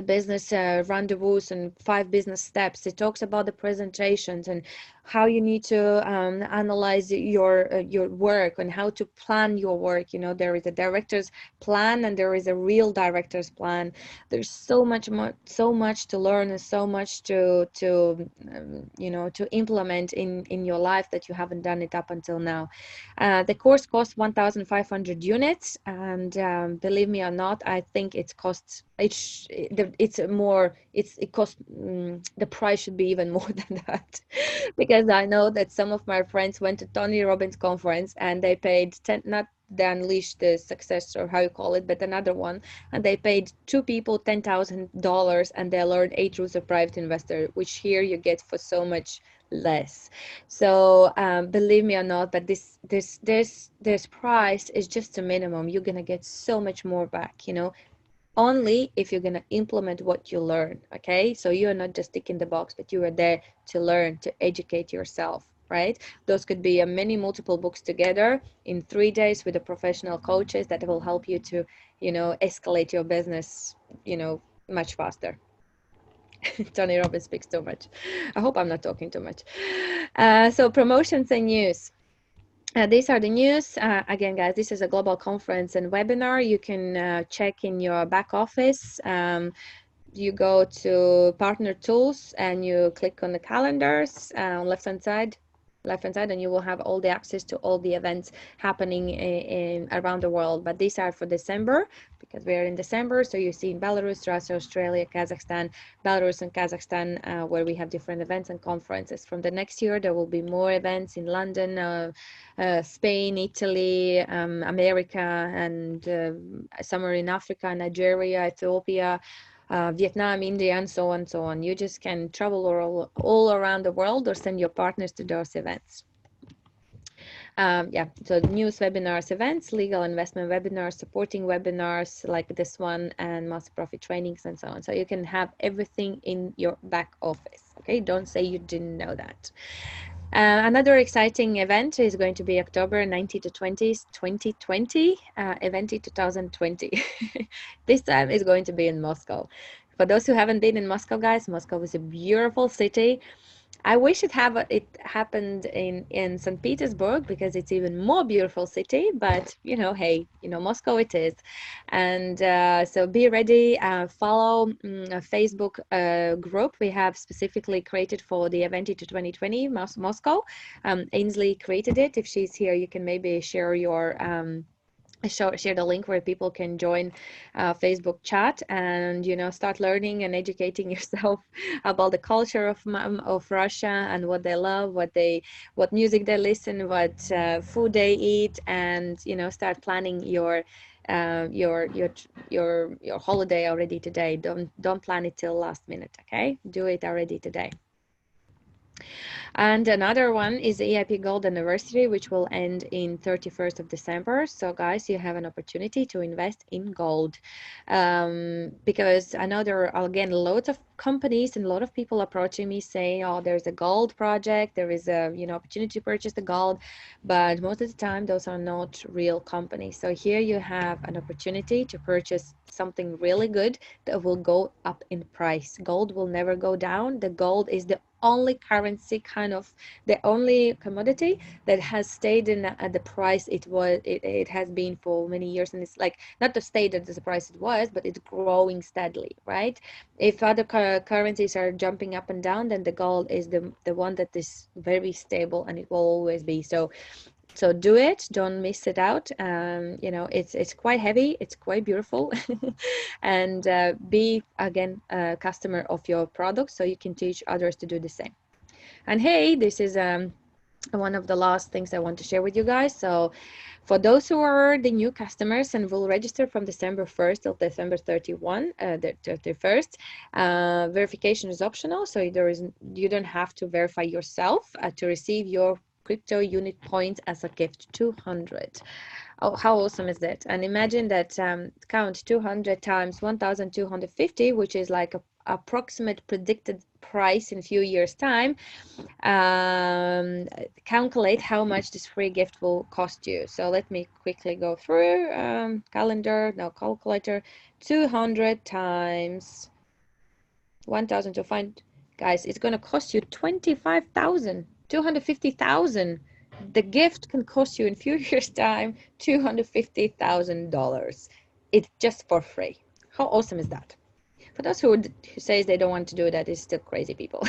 business rendezvous and 5 business steps. It talks about the presentations and how you need to analyze your work and how to plan your work. There is a director's plan and there is a real director's plan. There's so much to learn and so much to implement in your life that you haven't done it up until now. The course costs 1,500 units, and believe me or not, I think it costs the price should be even more than that, because I know that some of my friends went to Tony Robbins conference and they paid not the Unleash the Success, or how you call it, but another one, and they paid 2 people $10,000 and they learned 8 rules of private investor, which here you get for so much less. So believe me or not, but this price is just a minimum. You're gonna get so much more back, only if you're going to implement what you learn. Okay, so you are not just ticking the box, but you are there to learn, to educate yourself, right? Those could be many multiple books together in 3 days with the professional coaches that will help you to escalate your business much faster. Tony Robbins speaks too much. I hope I'm not talking too much. So promotions and news. These are the news. Again, guys, this is a global conference and webinar. You can check in your back office. You go to partner tools and you click on the calendars on left-hand side, and you will have all the access to all the events happening around the world. But these are for December, because we're in December. So you see in Belarus, Russia, Australia, Kazakhstan, Belarus and Kazakhstan, where we have different events and conferences. From the next year, there will be more events in London, Spain, Italy, America, and somewhere in Africa, Nigeria, Ethiopia, Vietnam, India, and so on. You just can travel all around the world or send your partners to those events. So news, webinars, events, legal investment webinars, supporting webinars like this one, and multi-profit trainings and so on. So you can have everything in your back office. Okay, don't say you didn't know that. Another exciting event is going to be October 19 to 20, 2020, event in 2020. This time is going to be in Moscow. For those who haven't been in Moscow, guys, Moscow is a beautiful city. I wish it happened in St. Petersburg, because it's even more beautiful city, but hey, Moscow it is. And so be ready, follow a Facebook group we have specifically created for the event to 2020 Moscow. Ainsley created it. If she's here, you can maybe share your share the link where people can join Facebook chat and start learning and educating yourself about the culture of Russia and what they love, what music they listen, what food they eat, and start planning your your holiday already today. Don't plan it till last minute. Okay, do it already today. And another one is the EIP Gold Anniversary, which will end in 31st of December. So guys, you have an opportunity to invest in gold, because I know there are, again, loads of companies and a lot of people approaching me saying, oh, there's a gold project, there is a opportunity to purchase the gold, but most of the time those are not real companies. So here you have an opportunity to purchase something really good that will go up in price. Gold will never go down. The gold is the only currency, kind of the only commodity that has stayed in at the price it has been for many years, and it's like not to stay at the price it was, but it's growing steadily, right? If other currencies are jumping up and down, then the gold is the one that is very stable, and it will always be so. So do it, don't miss it out. It's quite heavy, it's quite beautiful. And be again a customer of your product, so you can teach others to do the same. And hey, this is one of the last things I want to share with you guys. So for those who are the new customers and will register from December 1st till December 31st, verification is optional, so you don't have to verify yourself to receive your CryptoUnit points as a gift. 200. Oh, how awesome is that? And imagine that, count 200 times 1,250, which is like a approximate predicted price in a few years time. Calculate how much this free gift will cost you. So let me quickly go through calculator. 200 times 1,000 to find, guys, it's going to cost you 25,000, 250,000. The gift can cost you in a few years time $250,000. It's just for free. How awesome is that? For those who says they don't want to do that, is still crazy people.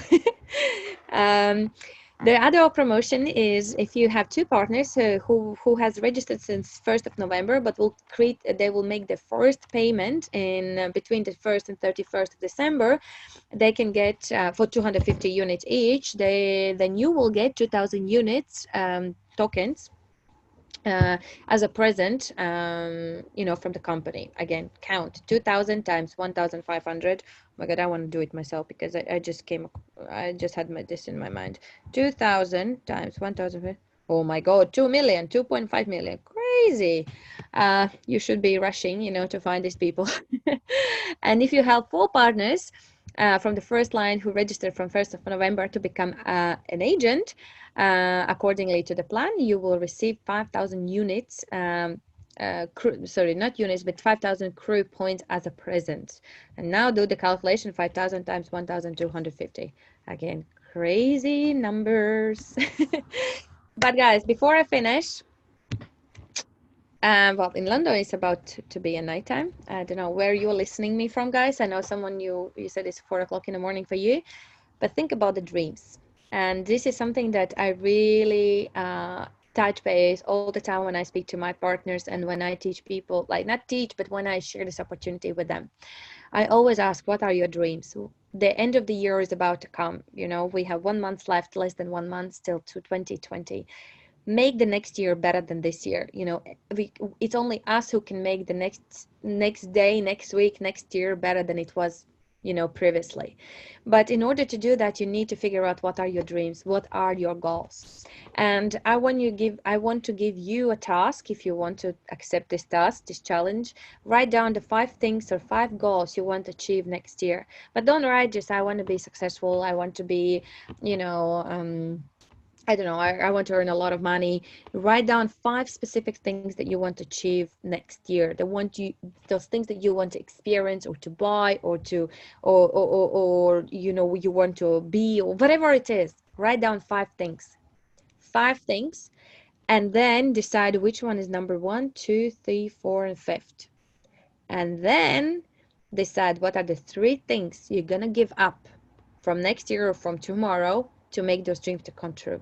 The other promotion is if you have two partners who has registered since 1st of November, but they will make the first payment in between the 1st and 31st of December, they can get for 250 units each. Then you will get 2,000 units tokens as a present, from the company. Again, count 2,000 times 1,500. Oh my God, I want to do it myself because I just had this in my mind. 2,000 times 1,000. Oh my God, 2 million, 2.5 million. Crazy. You should be rushing, to find these people. And if you have 4 partners from the first line who registered from 1st of November to become an agent, accordingly to the plan, you will receive 5,000 units, not units, but 5,000 crew points as a present. And now do the calculation, 5,000 times 1,250. Again, crazy numbers. But guys, before I finish, well, in London, it's about to be a nighttime. I don't know where you're listening me from, guys. I know someone you said it's 4 o'clock in the morning for you, but think about the dreams. And this is something that I really touch base all the time when I speak to my partners and when I teach people, like not teach, but when I share this opportunity with them. I always ask, what are your dreams? The end of the year is about to come. We have 1 month left, less than 1 month till to 2020. Make the next year better than this year. It's only us who can make the next day, next week, next year better than it was previously. But in order to do that, you need to figure out what are your dreams, what are your goals. And I want to give you a task. If you want to accept this task, this challenge, write down the 5 things or 5 goals you want to achieve next year. But don't write just I want to be successful, I want to be I don't know, I want to earn a lot of money. Write down 5 specific things that you want to achieve next year. Those things that you want to experience or to buy or to, or you want to be, or whatever it is. Write down 5 things. 5 things, and then decide which one is number 1, 2, 3, 4, and 5th. And then decide what are the 3 things you're gonna give up from next year or from tomorrow to make those dreams to come true.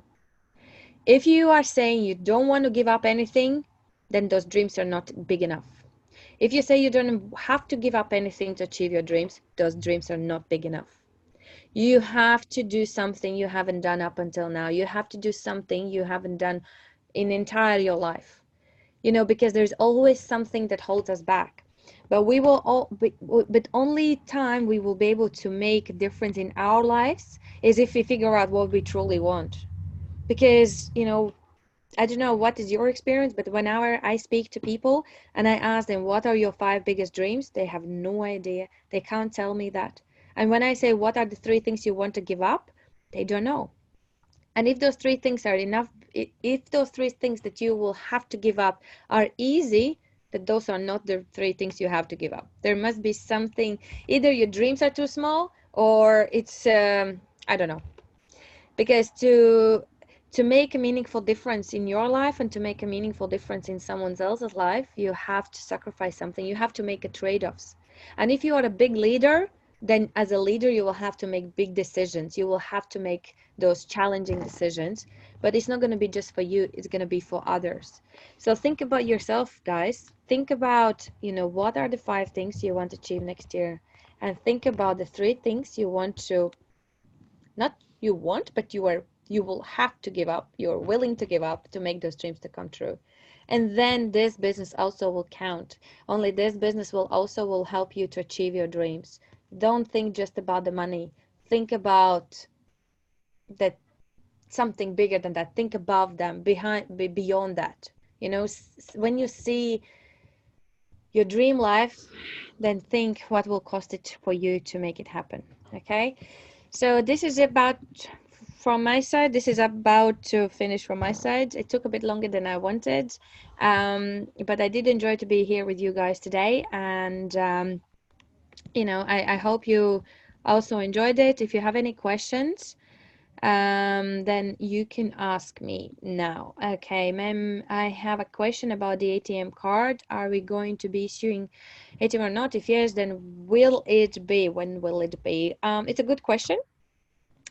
If you are saying you don't want to give up anything, then those dreams are not big enough. If you say you don't have to give up anything to achieve your dreams, those dreams are not big enough. You have to do something you haven't done up until now. You have to do something you haven't done in entire your life. you know, because there's always something that holds us back. But we will all, but only time we will be able to make a difference in our lives is if we figure out what we truly want. Because, you know, I don't know what is your experience, but whenever I speak to people and I ask them, what are your 5 biggest dreams? They have no idea. They can't tell me that. And when I say, what are the 3 things you want to give up? They don't know. And if those 3 things are enough, if those 3 things that you will have to give up are easy, that those are not the 3 things you have to give up. There must be something, either your dreams are too small or it's, I don't know. Because to make a meaningful difference in your life and to make a meaningful difference in someone else's life, you have to sacrifice something. You have to make a trade-offs. And if you are a big leader, then as a leader, you will have to make big decisions. You will have to make those challenging decisions, but it's not going to be just for you. It's going to be for others. So think about yourself, guys. Think about, you know, what are the 5 things you want to achieve next year? And think about the 3 things you want to, not you want, but you will have to give up, you're willing to give up to make those dreams to come true. And then this business also will count. Only this business will help you to achieve your dreams. Don't think just about the money. Think about that, something bigger than that. Think above them, beyond that. You know, when you see your dream life, then think what will cost it for you to make it happen. Okay, so this is about from my side. This is about to finish from my side. It took a bit longer than I wanted, but I did enjoy to be here with you guys today, and you know, I hope you also enjoyed it. If you have any questions, then you can ask me now. Okay, ma'am, I have a question about the ATM card. Are we going to be issuing ATM or not? If yes, then will it be? When will it be? It's a good question.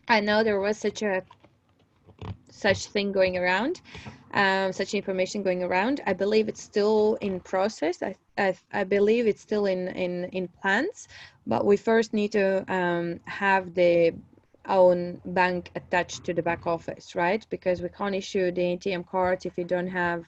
I know there was such thing going around, such information going around. I believe it's still in process. I believe it's still in plans, but we first need to have the own bank attached to the back office, right? Because we can't issue the ATM cards if you don't have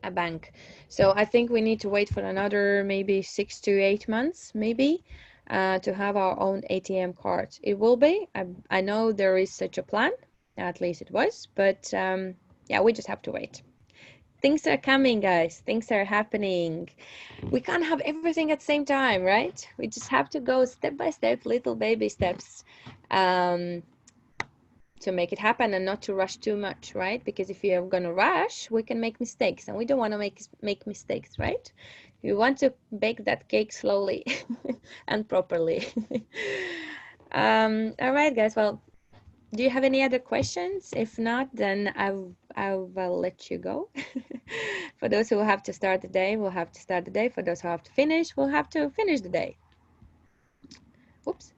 a bank. So I think we need to wait for another maybe 6 to 8 months, maybe, to have our own ATM cards. It will be. I know there is such a plan. At least it was, but yeah, we just have to wait. Things are coming, guys. Things are happening. We can't have everything at the same time, right? We just have to go step by step, little baby steps, to make it happen, and not to rush too much, right? Because if you're gonna rush, we can make mistakes, and we don't want to make mistakes, right? You want to bake that cake slowly and properly. All right, guys. Well, do you have any other questions? If not, then I will let you go. For those who have to start the day, we'll have to start the day. For those who have to finish, we'll have to finish the day. Oops.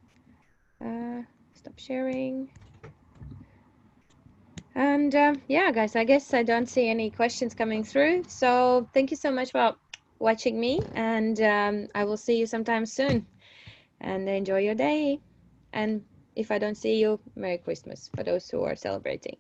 Stop sharing. And yeah, guys, I guess I don't see any questions coming through. So thank you so much for watching me, and I will see you sometime soon. And enjoy your day. And if I don't see you, Merry Christmas for those who are celebrating.